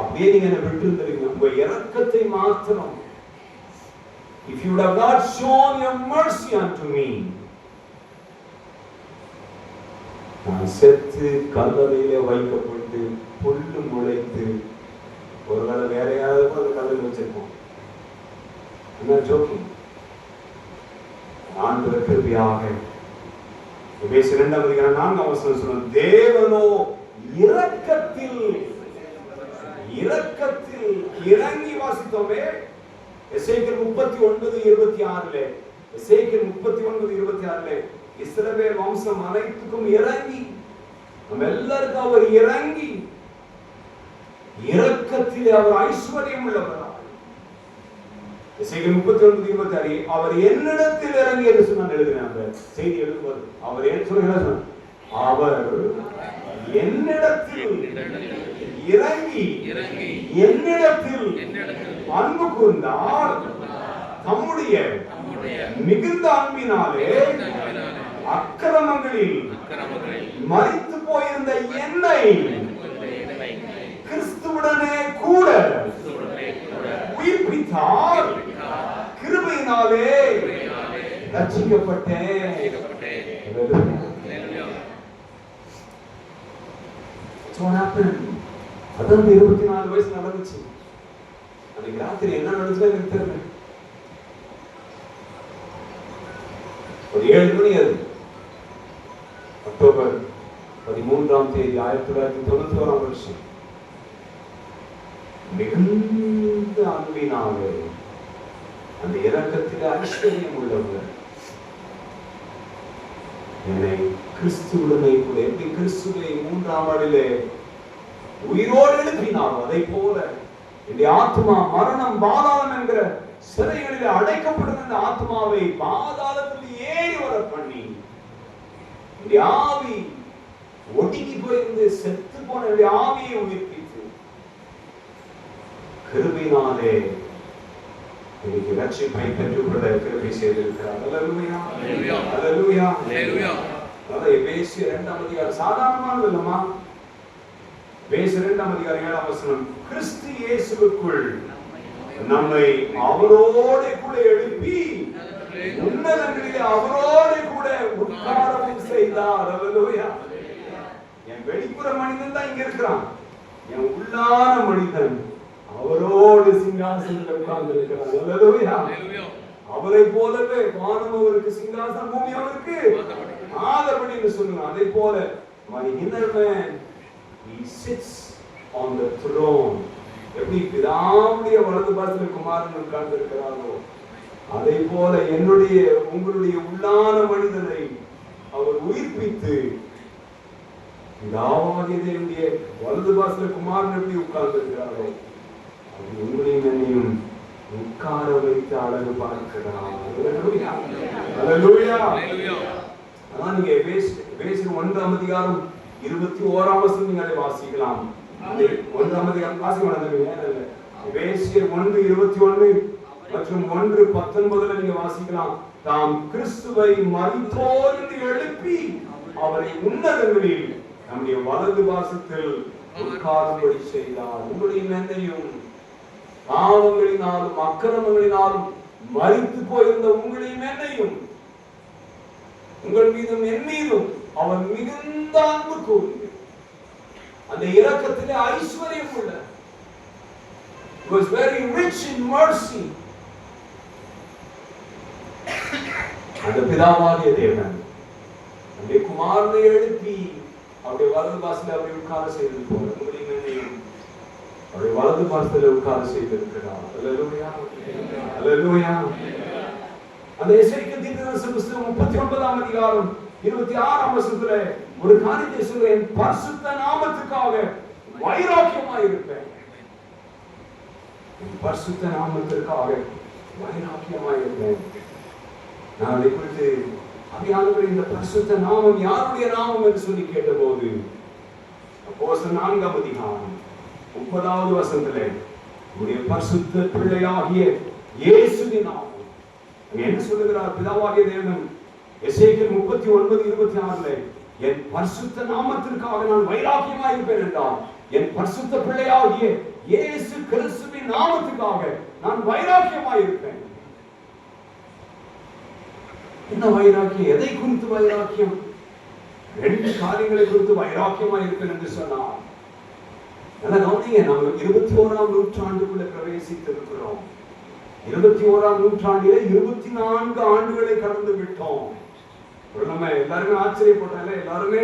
A: அப்படியே நீங்க என்ன விட்டு இருந்தீங்க. உங்க இரக்கத்தை மாத்திரம், if you would have not shown your mercy unto me, நான் செத்து கல்லறையிலே வைக்கப்பட்டு புல்லு முளைத்து ஒருவேளை வேற யாராவது அந்த கல்லில் வச்சிருப்போம். என்ன ஜோக்கிங்? ஆண்டவர் கிருபையாக எபேசியர் 2ஆம் அதிகாரம் 4ஆம் வசனம் சொல்லும், தேவனோ இரக்கத்தில் இறங்கி வாசித்தோமே. எசேக்கியேல் 39:26 எசேக்கியேல் 39:26 இஸ்ரவேல் வம்சம் அனைத்துக்கும் இறங்கி, நம்ம எல்லாருக்கும் அவர் இறங்கி இரக்கத்தில் அவர் ஐஸ்வர்யம் உள்ளவர். எசேக்கியேல் 39:26 அவர் என்னிடத்தில் இறங்கி என்று சொன்னான். எழுதினேன் அந்த செய்தி எழுதும்போது அவர் என்ன சொல்றாரு? அவர் என்னிடத்தில் இறங்கி என்னிடத்தில் அன்பு கூர்ந்தார். தம்முடைய மிகுந்த அன்பினாலே அக்கிரமங்களில் மரித்து போயிருந்த என்னை கிறிஸ்துவுடனே கூட உயிர்ப்பித்தார். கிருபையினாலே ரட்சிக்கப்பட்டேன். அதான் 24 வயசு நடந்துச்சு. அன்னைக்கு ராத்திரி என்ன நடந்துச்சு எனக்கு தெரியல. ஒரு 7 மணி, அது அக்டோபர் 13ஆம் தேதி 1991ஆம் வருஷம். மிகுந்த அன்பினாலே, அந்த இரக்கத்தில் ஐஸ்வர்யம் உள்ளவர் என்னை கிறிஸ்துவுடனே கூட, எப்படி கிறிஸ்துவை 3ஆம் நாளிலே உயிரோடு எழுப்பினார், அதை போல என்னுடைய ஆத்மா மரணம் பாதாளம் என்கிற சிறைகளில் அடைக்கப்பட்டிருந்த அந்த ஆத்மாவை பாதாளத்தில் ஏறி வர பண்ணி, ஆவி ஒடுங்கி போயிருந்து செத்து போன ஆவியை உயிர்ப்பித்து கிருபையினாலே இன்னைக்கு ரட்சிப்பை பெற்றுக்கொள்ள கிருபை செய்திருக்கிறார். அல்லேலூயா, அல்லேலூயா, அல்லேலூயா. அதாவது எபேசியர் 2ஆம் அதிகாரம் சாதாரணமானது இல்லம்மா. எபேசியர் 2ஆம் அதிகாரம் 7ஆம் வசனம், கிறிஸ்து இயேசுவுக்குள் நம்மை அவரோட கூட எழுப்பி உன்னதங்களிலே அவரோட கூட உட்காரவும் செய்தார். அல்லேலூயா. என் வெளிப்புற மனிதன் தான் இங்க இருக்கிறான், என் உள்ளான மனிதன் அவரோடு சிங்காசனத்தில் உட்கார்ந்து இருக்கிறான். அல்லேலூயா. அவரை போலவே வானம் அவருக்கு சிங்காசனம், பூமி அவருக்கு ஆதரவு என்று சொல்லுங்க. அதே போல my inner man, he sits on the throne. எப்படி பிதாவுடைய வலது பாரத்தில் குமாரன் உட்கார்ந்து இருக்கிறாரோ, அதே போல என்னுடைய உங்களுடைய உள்ளான மனிதனை அவர் உயிர்ப்பித்து பிதாவாகிய தேவனுடைய வலது பாரத்தில் குமாரன் எப்படி உட்கார்ந்து இருக்கிறாரோ அது உங்களையும் என்னையும் உட்கார வைத்து அழகு பார்க்கிறார். அல்லேலூயா, அல்லேலூயா. அதான் நீங்க எபேசியர் 1ஆம் அதிகாரம் 21ஆம் வசனம் நீங்க அதை வாசிக்கலாம். 1ஆம் அதிகாரம் வாசிக்கலாம். எபேசியர் 1:21 மற்றும் 1:19 நீங்க வாசிக்கலாம். தாம் கிறிஸ்துவை மரித்தோர் என்று எழுப்பி அவரை உன்னதங்களில் நம்முடைய வலது பாசத்தில் உட்காரும்படி செய்தார். உங்களையும் என்னையும் பாவங்களினாலும் அக்கிரமங்களினாலும் மரித்து போயிருந்த உங்களையும் என்னையும் உங்கள் மீதும் என் மீதும் அவர் மிகுந்த அன்பு கூர்ந்து அந்த இரக்கத்திலே ஐஸ்வர்யம் உள்ள, he was very rich in mercy. அந்த பிதாவாகிய தேவன் அந்த குமாரனை எழுப்பி அவருடைய வலது பாசத்தில் அவரை உட்கார செய்தது போல உங்களையும் என்னையும் அவருடைய வலது பாசத்தில் உட்கார செய்திருக்கிறார். அல்லேலூயா, அல்லேலூயா. அந்த எசேக்கியேல் தீர்க்கதரிசி புத்தகம் 39ஆம் அதிகாரம் 26ஆம் வசனத்துல ஒரு காரியத்தை சொல்றேன், பரிசுத்த நாமத்துக்காக வைராக்கியமாய் இருப்பேன். பரிசுத்த நாமத்திற்காக வைராக்கியமாய் இருப்பேன். நான் அதை குறித்து அபியானவரே இந்த பரிசுத்த நாமம் யாருடைய நாமம் என்று சொல்லி கேட்டபோது அப்போஸ்தலர் 4ஆம் அதிகாரம் 30வது வசனத்திலே உடைய பரிசுத்த பிள்ளையாகிய இயேசுவின் நாமம் என்ன சொல்லுகிறார் பிதாவாகிய தேவன் எசேக்கியேல் 39:26 என் பரிசுத்த நாமத்திற்காக நான் வைராக்கியமாய் இருப்பேன் என்றார். என் பரிசுத்த பிள்ளையாகிய இயேசு கிறிஸ்துவின் நாமத்துக்காக நான் வைராக்கியமாய் இருப்பேன். என்ன வைராக்கியம்? எதை குறித்து வைராக்கியம்? 2 காரியங்களை குறித்து வைராக்கியமாய் இருப்பேன் என்று சொன்னார். நல்லா கவனிங்க, நாங்கள் 21ஆம் நூற்றாண்டுக்குள்ள பிரவேசித்திருக்கிறோம். 21ஆம் நூற்றாண்டிலே 24 ஆண்டுகளை கடந்து விட்டோம். நம்ம எல்லாருமே ஆச்சரியப்பட்டாங்க. எல்லாருமே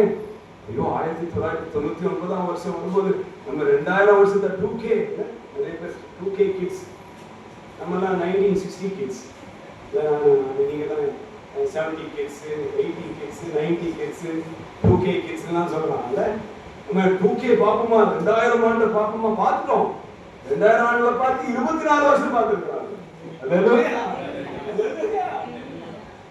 A: ஐயோ 1999ஆம் வருஷம் வரும்போது நம்ம 2000 வருஷத்தை 2K நிறைய பேர் 2K கிட்ஸ், நம்மலாம் 1960 கிட்ஸ், நீங்க தான் 70 kids, 80 kids, 90 kids, 2K kids எல்லாம் சொல்றாங்கல்ல. நம்ம 2K பாப்போமா, 2000 ஆண்டு பாப்போமா, பார்த்துட்டோம். 2000 ஆண்டுல பார்த்து 24 வருஷம் பார்த்துருக்காங்க.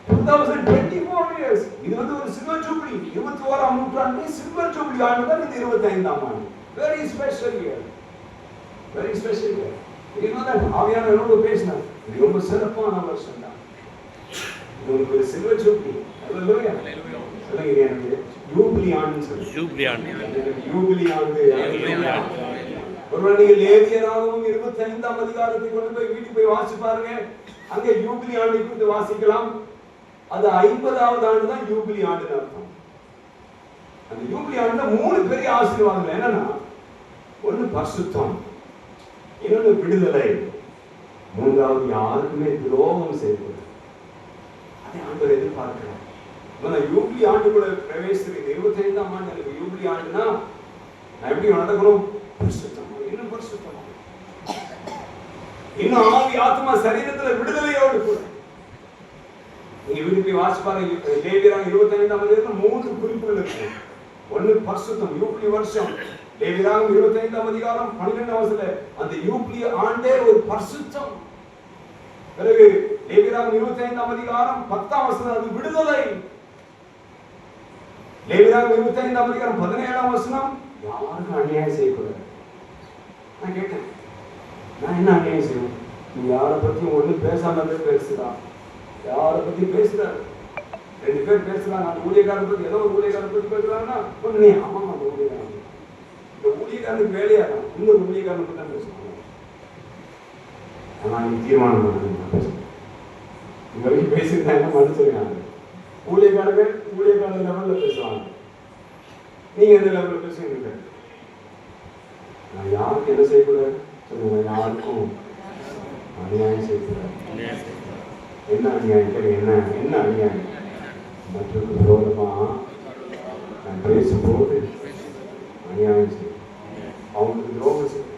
A: 2024 years. இது வந்து ஒரு சில்வர் ஜூபிலி. 21ஆம் நூற்றாண்டு சில்வர் ஜூபிலி ஆண்டு தான் இந்த 25ஆம் ஆண்டு. Very special year. Very special year. இதனால ஆவியான என்னோட பேசினார், இது ரொம்ப சிறப்பான வருஷம் தான். இது ஒரு சில்வர் ஜூபிலி. அல்லேலூயா, சொல்லுங்க. எனக்கு ஜூபிலி ஆண்டுன்னு சொல்லுங்க. ஜூபிலி ஆண்டு, ஜூபிலி ஆண்டு. அல்லேலூயா. ஒருவேளை நீங்க லேவியராகவும் 25ஆம் அதிகாரத்தை கொண்டு போய் வீட்டுக்கு போய் வாசி பாருங்க. அங்க யூபிலி ஆண்டை குறித்து வாசிக்கலாம். அது 50வது ஆண்டு தான் யூபிலி ஆண்டுன்னு அர்த்தம். அந்த யூபிலி ஆண்டுல 3 பெரிய ஆசீர்வாதங்கள் என்னன்னா, ஒண்ணு பரிசுத்தம், இன்னொன்னு விடுதலை, மூன்றாவது யாருக்குமே துரோகம் செய்வது. அதை ஆண்டவர் எதிர்பார்க்கிறார். யூபிலி ஆண்டுக்குள்ள பிரவேசிக்கிறது 25ஆம் ஆண்டு எனக்கு யூபிலி ஆண்டுனா நான் எப்படி நடக்கணும்? பரிசுத்தம், இன்னும் பரிசுத்தம், இன்னும் ஆவி ஆத்மா சரீரத்துல விடுதலையோடு கூட. நீங்க வீட்டுக்கு வாசி பாருங்க. லேவியராக 25ஆம் அதிகாரத்துல 3 குறிப்புகள் இருக்கு. ஒன்னு பரிசுத்தம், யூபிலி வருஷம். லேவியராக 25ஆம் அதிகாரம் 12ஆம் வசனத்துல அந்த யூபிலி ஆண்டே ஒரு பரிசுத்தம். பிறகு லேவியராகமம் 25ஆம் அதிகாரம் 10ஆம் வசனம் அது விடுதலை. லேவியராகமம் 25ஆம் அதிகாரம் 17ஆம் வசனம் யாருக்கும் அநியாயம் செய்யக்கூடாது. நான் கேட்டேன், நான் என்ன அநியாயம் செய்வேன்? நீ யாரை பத்தியும் ஒண்ணு பேசாம பேசுறா, யாரை பத்தி பேசுறாரு, 2 பேர் பேசுறாங்க, அந்த ஊழியக்காரன் பத்தி ஏதோ ஒரு ஊழியக்காரன் பத்தி பேசுறாங்கன்னா ஒண்ணு நீ ஆமா அந்த ஊழியக்காரன், இந்த ஊழியக்காரனுக்கு வேலையா இந்த ஊழியக்காரன் பத்தி தான் பேசுவாங்க. ஆனா நீ தீர்மானம் பண்ண பேசுறேன், இது வரைக்கும் பேசியிருந்தாங்க மன்னிச்சிருக்காங்க. ஊழியக்காரங்க ஊழியக்காரங்க லெவல்ல பேசுவாங்க, நீங்க எந்த லெவல்ல பேசுவீங்க? நான் யாருக்கு என்ன செய்யக்கூடாது சொல்லுங்க? யாருக்கும் அநியாயம் செய்யக்கூடாது. என்ன அநியாயம்? என்ன என்ன அநியாயம்? மற்றவருக்கு விரோதமா நான் பேசும்போது அநியாயம் செய்யும், அவங்களுக்கு துரோகம் செய்யும்.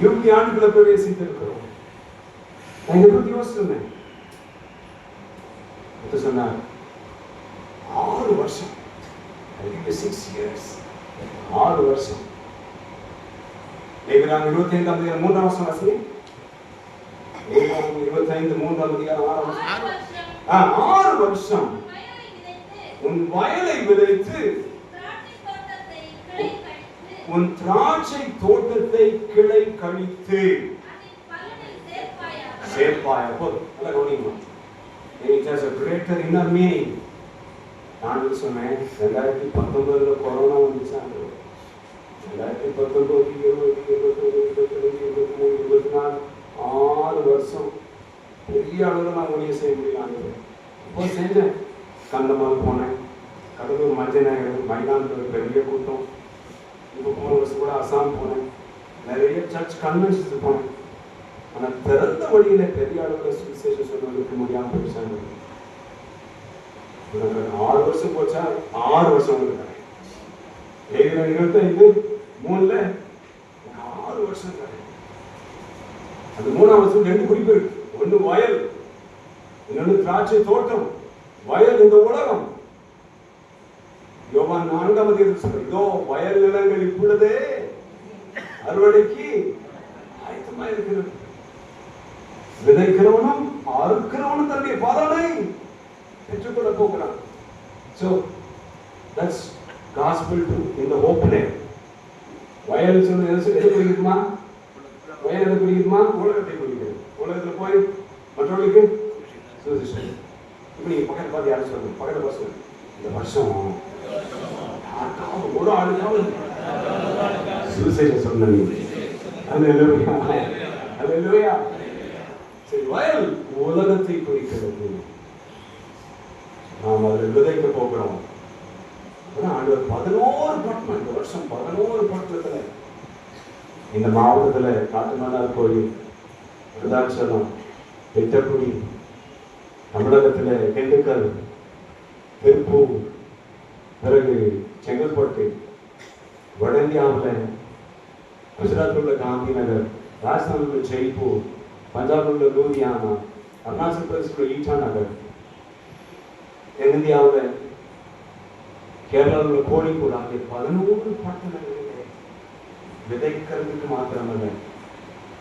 A: யுக்தி ஆண்டுகளை பிரவேசித்திருக்கிறோம். நான் இதை பத்தி யோசிச்சிருந்தேன். சொன்னார் 6 வருஷம், 6 years, 6 வருஷம். லேவியராகமம் 25ஆம் அதிகாரம் 3ஆம் வசனம் வாசிங்க. லேவியராகமம் 25 3ஆம் அதிகாரம் 6ஆம் வசனம். 6 வருஷம் உன் வயலை விதைத்து உன் திராட்சை தோட்டத்தை கிளை கழித்து சேர்ப்பாயா. நல்லா கவனிங்க. It has a greater inner meaning. நான் சொன்னேன் 2019 கொரோனா வந்துச்சாங்க. 2019 20 21 22 23 24 6 வருஷம் பெரிய அளவில் நான் ஊழியம் செய்ய முடியல. இப்போ செஞ்சேன். கந்தமால் போனேன், கடலூர் மஞ்சநாயகர் மைதானத்தில் பெரிய கூட்டம். இப்போ போன வருஷம் கூட அசாம் போனேன், நிறைய சர்ச் கன்வென்ஷன்ஸ் போனேன். ஆனால் திறந்த வழியில பெரிய அளவில் சுவிசேஷம் சொல்வதற்கு முடியாமல் போயிடுச்சாங்க. 6 வருஷம் போச்சா? 6 வருஷம் இருக்காங்க. லேவியராகமம் 25 3ல 6 வருஷம் இருக்காங்க. அந்த 3ஆம் வருஷம் 2 குறிப்பு இருக்கு. ஒன்று வயல், இன்னொன்று திராட்சை தோட்டம். வயல் இந்த உலகம். யோவான் 4ஆம் அதிகாரத்தில் சொல்றார், இதோ வயல் நிலங்கள் இப்பொழுதே அறுவடைக்கு ஆயத்தமா இருக்கிறது. விதைக்கிறவனும் அறுக்கிறவனும் தன்னுடைய பலனை பெற்றுக்கொள்ள போகிறான். So that's gospel too in the open air. வயல் சொன்ன எதை குறிக்குமா? வயல் எதை குறிக்குமா? உலகத்தை குறிக்கிறது. உலகத்துல போய் மற்றவர்களுக்கு சுவிசேஷம். இப்ப நீங்க பக்கத்துல பார்த்து யாரும் சொல்லுங்க, பக்கத்துல பார்த்து சொல்லுங்க, இந்த வருஷம் யாருக்காவது ஒரு ஆளுக்காவது சுவிசேஷம் சொன்னீங்க. அல்லேலூயா, அல்லேலூயா. சரி, வயல் உலகத்தை குறிக்கிறது. நாம் அதில் விதைக்க போகிறோம். ஆண்டவர் 11 பட்டணம், இந்த வருஷம் 11 பட்டணத்துல இந்த மாவட்டத்துல காட்டுமன்னார் கோயில், விருதாச்சலம், வெட்டக்குடி, தமிழகத்துல திண்டுக்கல், திருப்பூர், பிறகு செங்கல்பட்டு, வட இந்தியாவில் குஜராத்தில் உள்ள காந்தி நகர், ராஜஸ்தானில் உள்ள ஜெய்ப்பூர், பஞ்சாபில் உள்ள லூதியானா, அருணாச்சல பிரதேசத்தில் உள்ள ஈட்டா நகர், தென்னிந்தியாவில் கேரளாவில் உள்ள கோழிக்கூட ஆகிய 11 பட்டணங்களிலே விதைக்கிறதுக்கு மாத்திரமல்ல,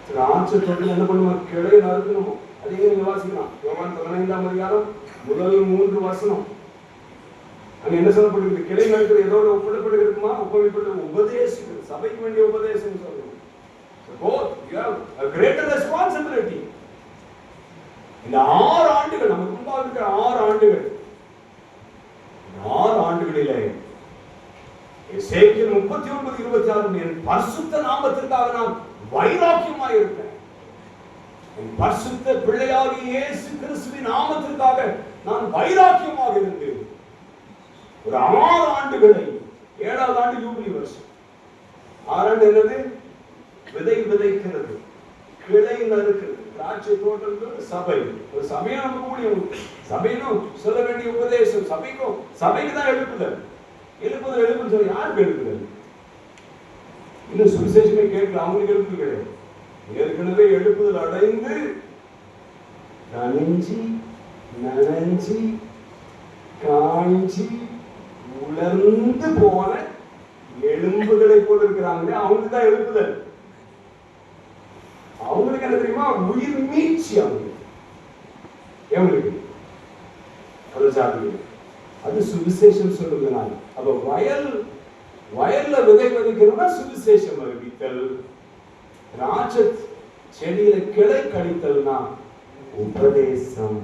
A: திராட்சை தொழில் என்ன பண்ணுவாங்க? கிளையை நறுக்கணும். அதையும் நீங்க வாசிக்கலாம். யோவான் 15ஆம் அதிகாரம் முதல் 3 வசனம். அங்க என்ன சொல்லப்படுகிறது? கிளை நறுக்கிறது எதோட ஒப்பிடப்படுகிறதுமா? ஒப்பிடப்பட்டு உபதேசிக்கிறது, சபைக்கு வேண்டிய உபதேசம் சொல்லுங்க. Both you have a greater responsibility. இந்த 6 ஆண்டுகள் நமக்கு முன்பாக இருக்கிற 6 ஆண்டுகள், 6 ஆண்டுகளிலே எசேக்கியேல் 39:26 என் பரிசுத்த நாமத்திற்காக நான் வைராக்கியமாய் இருப்பேன். என் பரிசுத்த பிள்ளையாகிய இயேசு கிறிஸ்துவின் நாமத்திற்காக நான் வைராக்கியமாக இருந்தேன். ஒரு 6 ஆண்டுகளை, 7வது ஆண்டு யூபிலி வருஷம். 6 ஆண்டு என்னது? விதைக்கிறது, கிளை நறுக்கிறது. திராட்சை தோட்டம் சபை. ஒரு சபையும் நமக்கு முடியும். சபையும் சொல்ல வேண்டிய உபதேசம், சபைக்கு தான் எழுப்புதல். எழுப்புன்னு சொல்லி யாருக்கு எழுப்புதல்? இன்னும் சுவிசேஷமே கேட்கல, அவங்களுக்கு எழுப்புதல் கிடையாது. ஏற்கனவே எழுப்புதல் அடைந்து நனைஞ்சி காஞ்சி உலர்ந்து போன எலும்புகளை போல இருக்கிறாங்களே, அவங்களுக்கு தான் எழுப்புதல். அவங்களுக்கு உயிர் மீட்சி அவங்களுக்கு எவங்களுக்கு அது சுவிசேஷம் சொல்லுங்க. நான் அப்ப வயல்ல விதை விதைக்கிறோம்னா சுவிசேஷம் அறிவித்தல், ராஜ செடியில கிளை கழித்தல்னா உபதேசம்.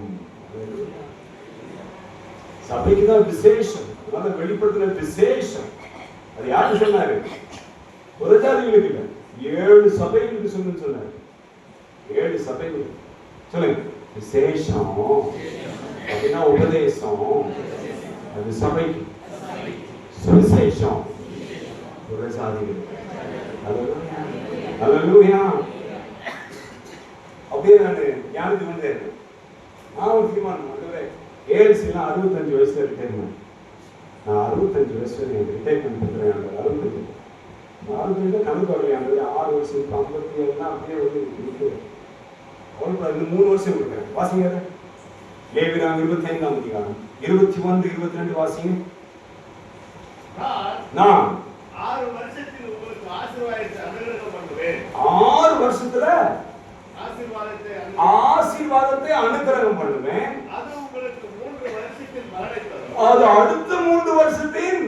A: சபைக்குதான் விசேஷம், அதனால வெளிப்படுத்தின விசேஷம். அது யாரு சொன்னாரு? ஒரு ஜாதிகளுக்கு இல்ல, 7 சபைகளுக்கு சொன்னாரு. 7 சபைகள் சொல்லுங்க. விசேஷம் அப்படின்னா உபதேசம், அது சபைக்கு. சுவிசேஷம் ஒரு ஜாதிகள். அல்லேலூயா. அப்படியே நான் ஞானத்துக்கு வந்தேன். நான் ஒரு தீர்மானம் பண்ணுறேன். ஏஎல்சிலாம் 65 வயசுல ரிட்டைர்மெண்ட். நான் 65 வயசுல ரிட்டைர்மெண்ட் பண்ணுறேன். 65 கணக்கு வரலையாங்க. 6 வருஷம் 57 அப்படியே வந்து இருக்கு. அவ்வளோ இன்னும் 3 வருஷம் கொடுக்குறேன். வாசிங்க லேவியராகமம் 25ஆம் அதிகாரம் 21, 22 வாசிங்க. நான்
C: 6 வருஷத்தில் உங்களுக்கு ஆசீர்வாதத்தை அனுகிரகம் பண்ணுவேன்.
A: 6 வருஷத்துல
C: ஆசீர்வாதத்தை
A: அனுகிரகம் பண்ணுவேன்.
C: அது உங்களுக்கு 3 வருஷத்தில் பலனை தரும்.
A: அது அடுத்த 3 வருஷத்தின்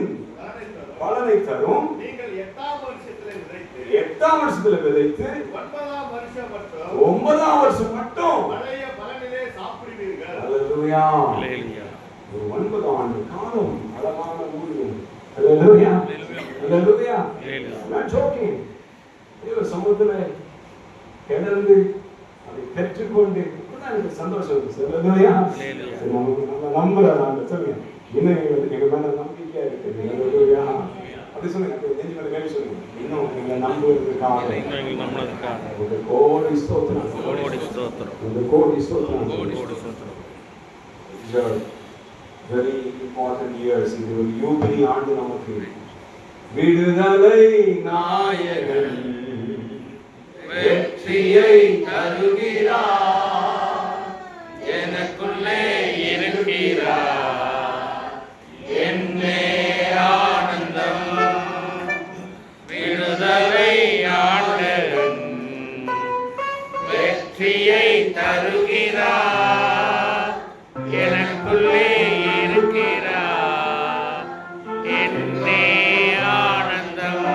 A: பலனை தரும்.
C: நீங்கள் 8ஆம் வருஷத்துல விதைத்து
A: 8ஆம் வருஷத்துல விதைத்து
C: 9ஆம் வருஷம் மட்டும்
A: 9ஆம் வருஷம் மட்டும்
C: பழைய பலனிலே சாப்பிடுவீர்கள்.
A: அல்லேலூயா.
B: அல்லேலூயா.
A: ஒரு 9 ஆண்டு காலம் அழகான ஊழியம். அல்லேலூயா. அல்லேலூயா. நான் ஜோக்கிங். தேவ சமூகத்துல கிடந்து அதை பெற்றுக்கொண்டு எனக்கு சந்தோஷம் இருக்கு. அல்லேலூயா. நம்ம நம்புறேன். சொல்லுங்க, இன்னும் எங்க மேல நம்பிக்கையா இருக்கு. அல்லேலூயா. அப்படி சொல்லுங்க, நெஞ்சு மேல கை சொல்லுங்க. இன்னும் எங்களை நம்புவதற்காக ஒரு கோடி ஸ்தோத்திரம். ஒரு கோடி ஸ்தோத்திரம். Very important years. இது ஒரு யூபிலி ஆண்டு நமக்கு. விடுதலை நாயகன் வெற்றியை தருகிறார், எனக்குள்ளே இருக்கிறார், என்னே ஆனந்தம். விடுதலை ஆண்டவன் வெற்றியை தருகிறார், எனக்குள்ளே இருக்கிறார், என்னே ஆனந்தம்.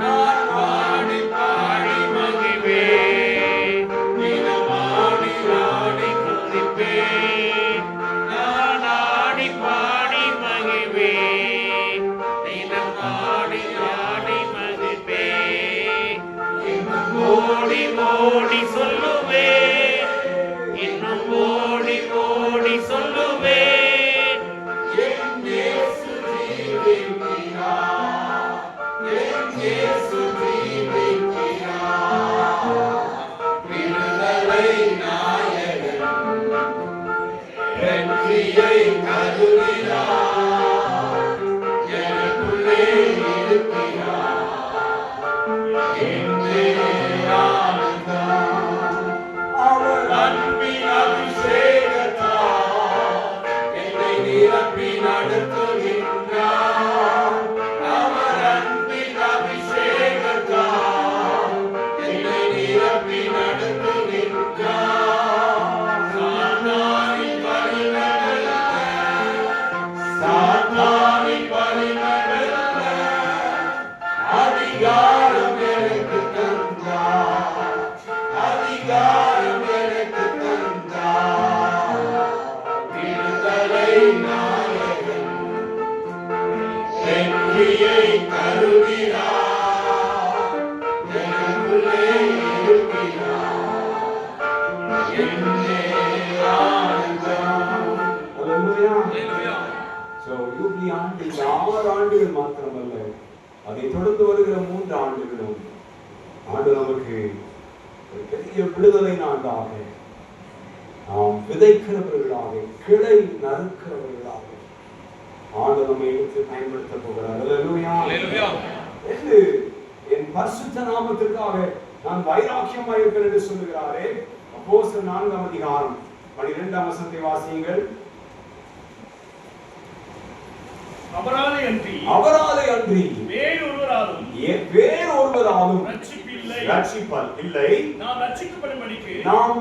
A: நான் பாடி பாடி மகிழ்வேன், தினம் ஆடி ஆடி துதிப்பேன். நான் ஆடி பாடி மகிழ்வேன், தினம் ஆடி ஆடி மகிழ்வேன். இன்னும் ஓடி ஓடி சொல்லுவேன், இன்னும் ஓடி ஓடி சொல்லுவேன், என் இயேசு ஜீவிக்கிறார், என் இயேசு ஜீவிக்கிறார். விடுதலை நாயகன் வெற்றியை தருகிறார், எனக்குள்ளே இருக்கிறார், என்னே ஆனந்தம். அவர் அன்பின் அபிஷேகத்தால் என்னை நிரப்பி நடத்துகின்றார். அவர் அன்பின் அபிஷேகத்தால் என்னை நிரப்பி நடத்துகின்றார். சாத்தானின் வலிமையல்ல, சாத்தானின் வலிமையல்ல, அதிகாரம் எனக்கு தந்தார், அதிகாரம் எனக்கு தந்தார். விடுதலை நாயகன் வெற்றியை தருகிறார், எனக்குள்ளே இருக்கிறார், என்னே ஆனந்தம். அல்லேலூயா. So யூபிலி ஆண்டு 6 ஆண்டுகள் மாத்திரமல்ல, அதை தொடர்ந்து வருகிற 3 ஆண்டுகளும் ஆண்டு நமக்கு ஒரு பெரிய விடுதலை ஆண்டாக, நாம் விதைக்கிறவர்களாக, கிளை நறுக்கிறவர்களாக ஆண்டு நம்மை எடுத்து பயன்படுத்த போகிறார். அல்லேலூயா. என்று என் பரிசுத்த நாமத்திற்காக நான் வைராக்கியமாக இருக்கிறேன் என்று சொல்லுகிறாரே. அப்போஸ்தலர் 4ஆம் அதிகாரம் 12ஆம் வசனத்தை வாசியுங்கள். அவராலே அன்றி வேறொருவராலும் ரட்சிப்பில்லை ரட்சிப்பல் இல்லை,
C: நாம்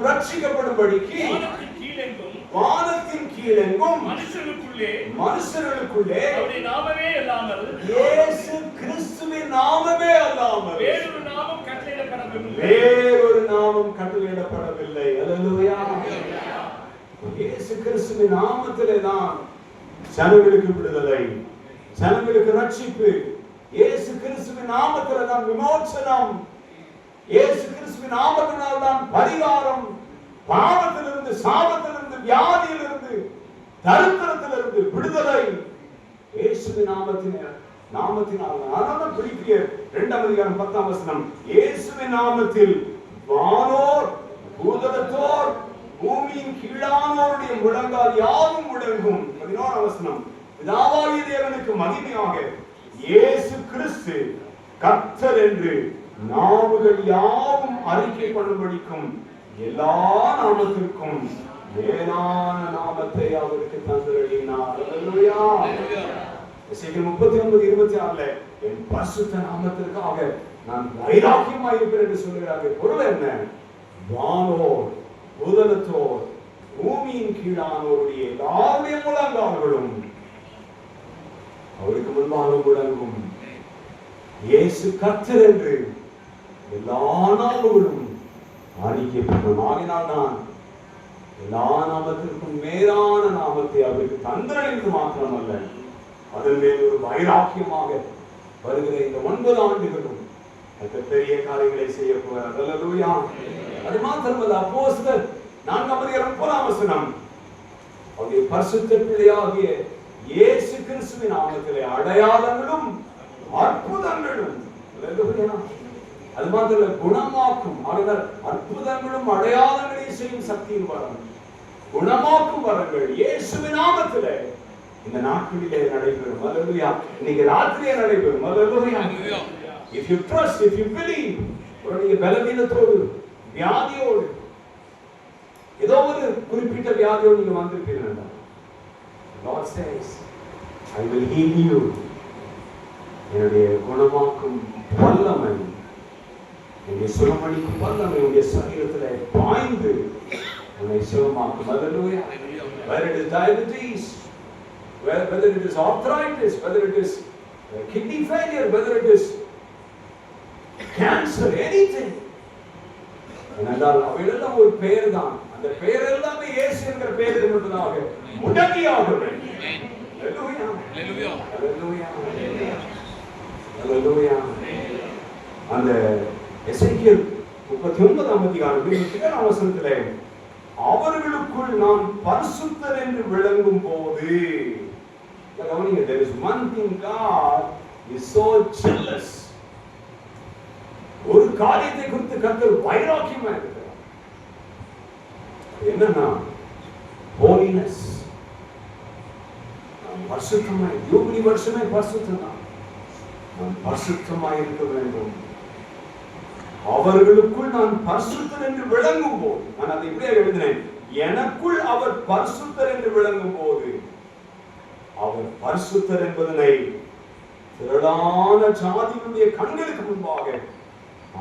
C: ரட்சிக்கப்படும்படிக்கு
A: வானத்தின் கீழெங்கும்
C: மனுஷர்களுக்குள்ளே
A: அவருடைய நாமமே
C: அல்லாமல்,
A: இயேசு கிறிஸ்துவின் நாமமே அல்லாமல்
C: வேறொரு நாமம் கட்டளையிடப்படவில்லை.
A: அல்லேலூயா. இயேசு கிறிஸ்துவின் நாமத்திலே தான் ஜனங்களுக்கு விடுதலை, ஜனங்களுக்கு ரட்சிப்பு. இயேசு கிறிஸ்துவின் நாமத்திலே தான் விமோசனம். இயேசு கிறிஸ்துவின் நாமத்தினால் தான் பரிகாரம். பாவத்திலிருந்து, சாபத்திலிருந்து, வியாதியிலிருந்து, தரித்திரத்திலிருந்து விடுதலை இயேசுவின் நாமத்தினால். அதான் பிலிப்பியர் 2ஆம் அதிகாரம் 10ஆம் வசனம். இயேசுவின் நாமத்தில் வானோர், பூதலத்தோர், பூமியின் கீழானோருடைய முழங்கால் யாவும் முழங்கும். 11ஆம் வசனம். பிதாவாகிய தேவனுக்கு மகிமையாக இயேசு கிறிஸ்து கர்த்தர் என்று நாவுகள் யாவும் அறிக்கை பண்ணும்படிக்கும் எல்லா நாமத்திற்கும் மேலான நாமத்தை அவருக்கு தந்தருளினார். அல்லேலூயா. எசேக்கியேல் 39:26 என் பரிசுத்த நாமத்திற்காக நான் வைராக்கியமாய் இருப்பேன் என்று சொல்கிறார்கள். பொருள் என்ன? வானோர், பூதலத்தோர், பூமியின் கீழானோருடைய எல்லாருடைய முழங்கால்களும் அவருக்கு முன்பாக முழங்கும். இயேசு கர்த்தர் என்று எல்லா நாமங்களும் அறிக்கைப்படும். ஆகினால் நான் எல்லா நாமத்திற்கும் மேலான நாமத்தை அவருக்கு தந்தரளித்து மாத்திரமல்ல, அதன் மேல் ஒரு வைராக்கியமாக வருகிற இந்த 9 ஆண்டுகளும் பெரிய காரியங்களை செய்ய போகிறார். அல்லேலூயா. அது மாத்திரமல்ல, அப்போஸ்தலர் 4ஆம் அதிகாரம் 9ஆம் வசனம். அவருடைய பரிசுத்த பிள்ளையாகிய இயேசு கிறிஸ்துவின் நாமத்திலே அடையாளங்களும் அற்புதங்களும். அல்லேலூயா. அது மாத்திரமல்ல, குணமாக்கும். ஆகையால் அற்புதங்களும் அடையாளங்களையும் செய்யும் சக்தியின் வரம், குணமாக்கும் வரங்கள் இயேசுவின் நாமத்திலே இந்த நாட்களிலே நடைபெறும். அல்லேலூயா. இன்னைக்கு ராத்திரியே நடைபெறும். அல்லேலூயா. If you trust, if you believe, உங்களுடைய பலவீனத்தோடு, வியாதியோடு, ஏதோ ஒரு குறிப்பிட்ட வியாதியோடு நீங்க வந்திருப்பீர்கள், God says, I will heal you. என்னுடைய குணமாக்கும் வல்லமை, என்னுடைய சுகமளிக்கும் வல்லமை உங்களுடைய சரீரத்திலே பாய்ந்து உன்னை சுகமாக்கும். அல்லேலூயா. Whether it is diabetes, whether it is arthritis, whether it is kidney failure, whether it is cancer, anything. என்றால் அவையெல்லாம் ஒரு பெயர் தான். அந்த பெயர் எல்லாமே இயேசு என்கிற பெயருக்கு மட்டும்தாக முடங்கியாக வேண்டும். அல்லேலூயா. அல்லேலூயா. அல்லேலூயா. அந்த எசேக்கியேல் 39ஆம் அதிகாரம் 7ஆம் வசனத்திலே அவர்களுக்குள் நான் பரிசுத்தர் என்று விளங்கும் போது, கவனிங்க, there is one thing, God is so jealous. ஒரு காரியத்தை குறித்து கர்த்தர் வைராக்கியமா இருக்கிறார். என்னன்னா holiness. பரிசுத்தமாய், யூபிலி வருஷமே பரிசுத்தம். நான் பரிசுத்தமாய் இருக்க வேண்டும். அவர்களுக்குள் நான் பரிசுத்தர் என்று விளங்கும் போது, நான் அதை இப்படியே எழுதினேன், எனக்குள் அவர் பரிசுத்தர் என்று விளங்கும் போது, அவர் பரிசுத்தர் என்பதனை திரளான ஜாதிகளுடைய கண்களுக்கு முன்பாக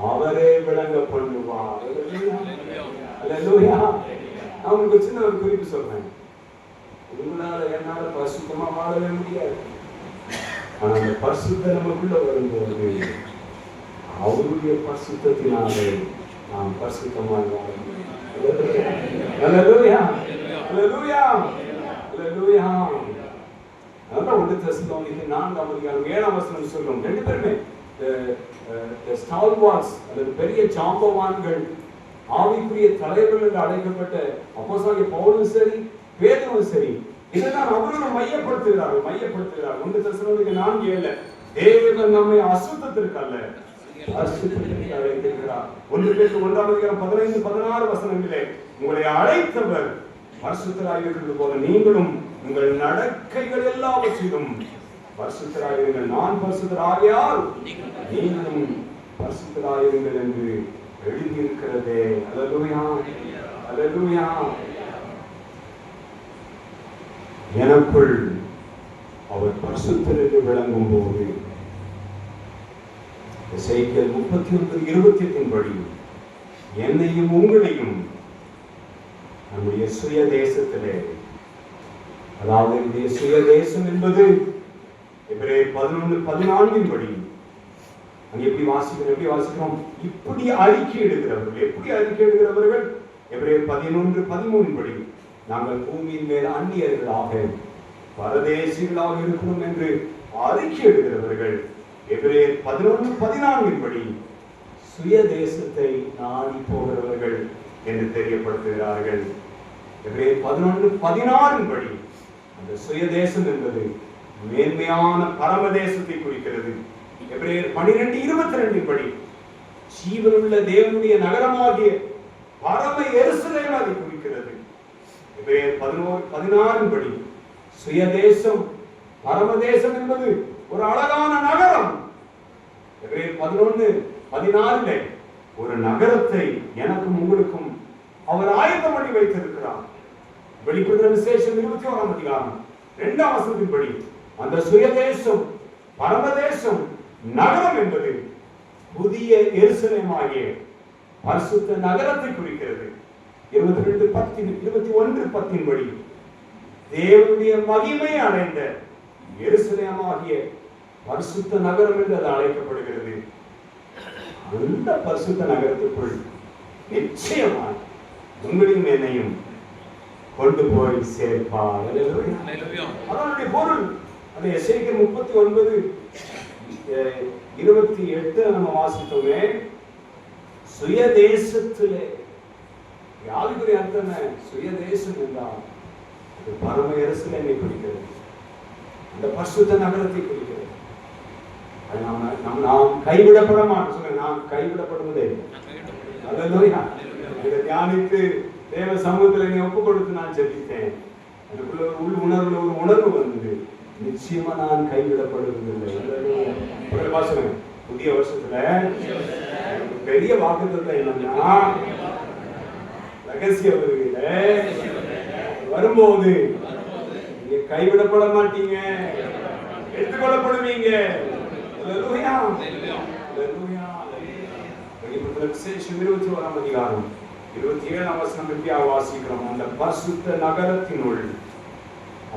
A: அவரே விளங்க பண்ணுவார். அல்லேலூயா. நான் உங்களுக்கு சின்ன ஒரு குறிப்பு சொல்றேன். உங்களால என்னால பரிசுத்தமா வாழவே முடியாது. ஆனா அந்த பரிசுத்தர் நமக்குள்ள வரும்போது அவருடைய பரிசுத்தத்தினாலே நாம் பரிசுத்தமாய் வாழ முடியும். அல்லேலூயா. அல்லேலூயா. அல்லேலூயா. அதான் 1 தெசலோனிக்கேயர் 4ஆம் அதிகாரம் 7ஆம் வசனம் சொல்லும். ரெண்டு பேருமே ஸ்டால்வார்ட்ஸ் அல்லது பெரிய ஜாம்பவான்கள், ஆவிக்குரிய தலைவர்கள் என்று அழைக்கப்பட்ட அப்போஸ்தலனாகிய பவுலும் சரி, பேதுருவும் சரி, இதெல்லாம் அவர்களும் மையப்படுத்துகிறார்கள். 1 தெசலோனிக்கேயர் 4:7 தேவன் நம்மை அசுத்தத்திற்கு அல்ல பரிசுத்தத்திற்கு அழைத்திருக்கிறார். 1 பேதுரு 1ஆம் அதிகாரம் 15-16 வசனங்களிலே உங்களை அழைத்தவர் பரிசுத்தராய் இருக்கிறது போல நீங்களும் உங்கள் நடக்கைகள் எல்லாவற்றிலும் பரிசுத்தராயிருங்கள். நான் பரிசுத்தராகியால் நீங்களும் பரிசுத்தராயிருங்கள் என்று எழுதியிருக்கிறதே. அல்லேலூயா. அல்லேலூயா. எனக்குள் அவர் பரிசுத்தர் என்று விளங்கும் போது எசேக்கியேல் 39:28 படி என்னையும் உங்களையும் நம்முடைய சுய தேசத்திலே, அதாவது நம்முடைய சுய தேசம் என்பது எபிரேயர் 11:14 படி அங்க எப்படி வாசிக்கிறோம்? இப்படி அறிக்கை எடுக்கிறவர்கள் எபிரேயர் 11:13 படி நாங்கள் பூமியின் மேல் அந்நியர்களாக பரதேசிகளாக இருக்கிறோம் என்று அறிக்கை எடுக்கிறவர்கள் எபிரேயர் 11:14 படி சுய தேசத்தை நாடி போகிறவர்கள் என்று தெரியப்படுத்துகிறார்கள். எபிரேயர் 11:16 படி அந்த சுய தேசம் என்பது மேன்மையான பரமதேசத்தை குறிக்கிறது. எபிரேயர் 12:22 படி ஜீவனுள்ள தேவனுடைய நகரமாகிய பரம எருசலேம் அதை குறிக்கிறது. எபிரேயர் 11:16 படி சுய தேசம் பரமதேசம் என்பது ஒரு அழகான நகரம். எபிரேயர் 11:14 ஒரு நகரத்தை எனக்கும் உங்களுக்கும் அவர் ஆயத்தம் பண்ணி வைத்திருக்கிறார். வெளிப்படுத்தின விசேஷம் 21ஆம் அதிகாரம் 2ஆம் வசனத்தின்படி அந்த சுயதேசம் பரமதேசம் நகரம் என்பது புதிய எருசலேமாகிய பரிசுத்த நகரத்தை குறிக்கிறது. 22:10 படி தேவனுடைய மகிமை அடைந்த எருசலேமாகிய பரிசுத்த நகரம் என்று அது அழைக்கப்படுகிறது. அந்த பரிசுத்த நகரத்துக்குள் நிச்சயமாய் உங்களையும் என்னையும் கொண்டு போய் சேர்ப்பார். அதனுடைய பொருள் அந்த எசேக்கியேல் 39:28 நம்ம வாசித்தோமே, சுயதேசத்திலே. யாருக்குரிய அர்த்தம்? சுயதேசம் என்றால் அது பரம எருசலேமை குறிக்கிறது, அந்த பரிசுத்த நகரத்தை குறிக்கிறது. நாம் கைவிடப்பட மாட்டோம். சொல்லுங்க, நாம் கைவிடப்படுவதே. அல்லேலூயா. இதை தியானித்து தேவ சமூகத்தில் என்னை ஒப்பு கொடுத்து நான் ஜெபித்தேன். அதுக்குள்ள ஒரு உணர்வு வந்தது. நிச்சயமா நான் கைவிடப்படுவதில்லை. புதிய வருஷத்துல பெரிய வாக்குத்தத்தம் என்னன்னா, ரகசிய வருகையில வரும்போது நீங்க கைவிடப்பட மாட்டீங்க, எடுத்துக்கொள்ளப்படுவீங்க. அல்லேலூயா. அல்லேலூயா. வெளிப்படுத்தின விசேஷம் 21ஆம் அதிகாரம் 27ஆம் வசனம் வாசிக்கிறோம். அந்த பரிசுத்த நகரத்தினுள்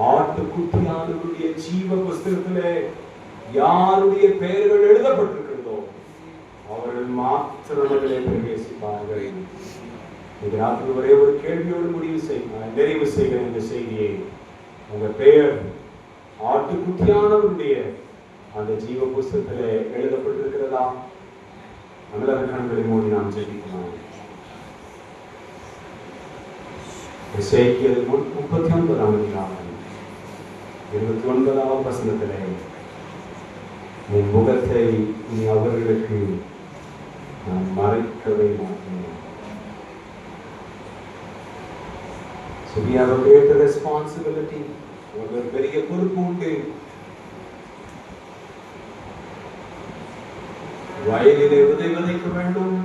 A: ஆட்டுக்குட்டியானவருடைய ஜீவ புஸ்தகத்திலே யாருடைய பெயர்கள் எழுதப்பட்டிருக்கிறதோ அவர்கள் மாத்திரமே பிரவேசிப்பார்கள். இந்த ராத்திரி ஒரே ஒரு கேள்வியோடு நிறைவு செய்கிற இந்த செய்தியை, உங்க பெயர் ஆட்டுக்குட்டியானவருடைய அந்த ஜீவ புஸ்தகத்திலே எழுதப்பட்டிருக்கிறதா? நல்ல கண்களை மூடி நாம் ஜெபிக்கலாம். எசேக்கியேல் 39ஆம் அதிகாரம் 29ஆம் வசனத்திலே, என் முகத்தை நீ அவர்களுக்கு நான் மறைக்கவே மாட்டேன். So we have a great responsibility. ஒரு பெரிய பொறுப்பு உண்டு. வயலிலே விதைக்க வேண்டும்,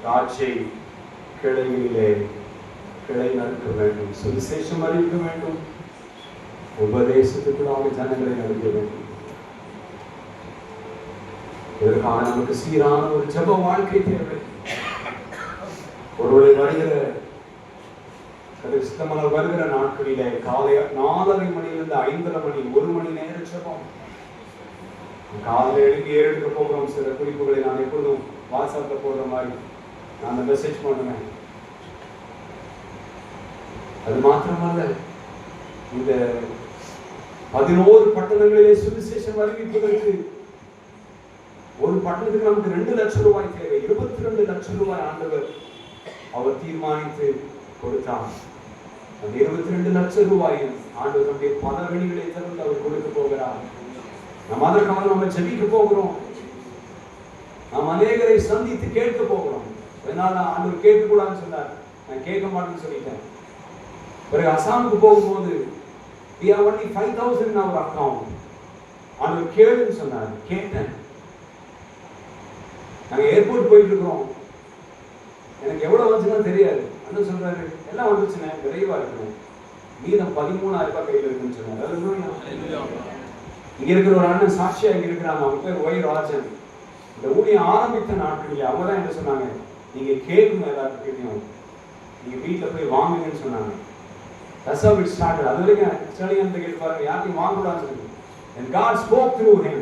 A: திராட்சை கிளையிலே கிளை நறுக்க வேண்டும், சுவிசேஷம் அறிவிக்க வேண்டும், உபதேசத்துக்குள்ளாக ஜனங்களை நடத்த வேண்டும். இதற்காக நமக்கு சீரான ஒரு ஜெப வாழ்க்கை தேவை. ஒருவரை வருகிற நாட்களிலே காலை 4:30 மணியிலிருந்து 5:30 மணி 1 மணி நேர ஜெபம். காலையில் எழுப்பி ஏறெடுக்க போகிறோம். சில குறிப்புகளை நான் எப்பொழுதும் வாட்ஸ்அப்ல போடுற மாதிரி நான் அந்த மெசேஜ் பண்ணுவேன். அது மாத்திரமல்ல, இந்த 11 பட்டணங்களிலே சுவிசேஷம் அறிவிப்பதற்கு ஒரு பட்டணத்துக்கு நமக்கு 2 லட்சம் ரூபாய் தேவை. 22 லட்சம் ரூபாய் ஆண்டவர் அவர் தீர்மானித்து கொடுத்தார். அந்த 22 லட்சம் ரூபாயும் ஆண்டவர் நம்முடைய பல வழிகளை திறந்து அவர் கொடுக்க போகிறார். நம்ம அதற்காக நம்ம ஜெபிக்க போகிறோம். நாம் அநேகரை சந்தித்து கேட்க போகிறோம். அதனால ஆண்டவர் கேட்கக்கூடாதுன்னு சொன்னார், நான் கேட்க மாட்டேன்னு சொல்லிட்டேன். பிறகு அசாமுக்கு போகும்போது we have only 5,000 in our account. ஆண்டவர் கேளுன்னு சொன்னார், கேட்டேன். நாங்க ஏர்போர்ட் போயிட்டு இருக்கிறோம், எனக்கு எவ்வளவு வந்துச்சுன்னா தெரியாது. அண்ணன் சொல்றாரு, எல்லாம் வந்துச்சுன்னா விரைவா இருக்கணும், மீதம் 13,000 ரூபாய் கையில் இருக்குன்னு சொன்னார். இங்க இருக்கிற ஒரு அண்ணன் சாட்சியா இங்க இருக்கிறாங்க, அவங்க பேர் ஒய் ராஜன். இந்த ஊழியம் ஆரம்பித்த நாட்களில் அவங்க தான் என்ன சொன்னாங்க, நீங்க கேட்கணும், எல்லாத்துக்கிட்டையும் நீங்க வீட்டில் போய் வாங்குங்கன்னு சொன்னாங்க. That's how it started. அது வரைக்கும் ஸ்டேடியம் கேட்டு பாருங்க, யாரையும் வாங்கக்கூடாதுன்னு சொல்லி. And God spoke through him.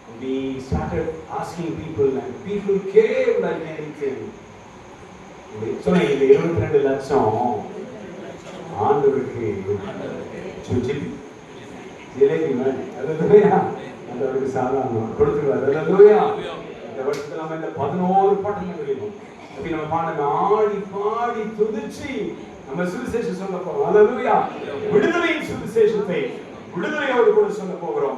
A: And we started asking people and people came like anything. சொன்னீங்க இந்த 22 லட்சம் ஆண்டவருக்கு ஜிலேபி மாதிரி. அல்லேலூயா. ஆண்டவருக்கு சாதாரணமா கொடுத்துருவார். அல்லேலூயா. இந்த வருஷத்துல நம்ம இந்த 11 பட்டணங்களிலும் அப்படி நம்ம பாடுங்க, ஆடி பாடி துதிச்சு நம்ம சுவிசேஷம் சொல்ல போறோம். அல்லேலூயா. விடுதலையின் சுவிசேஷத்தை விடுதலையோடு கூட சொல்ல போகிறோம்.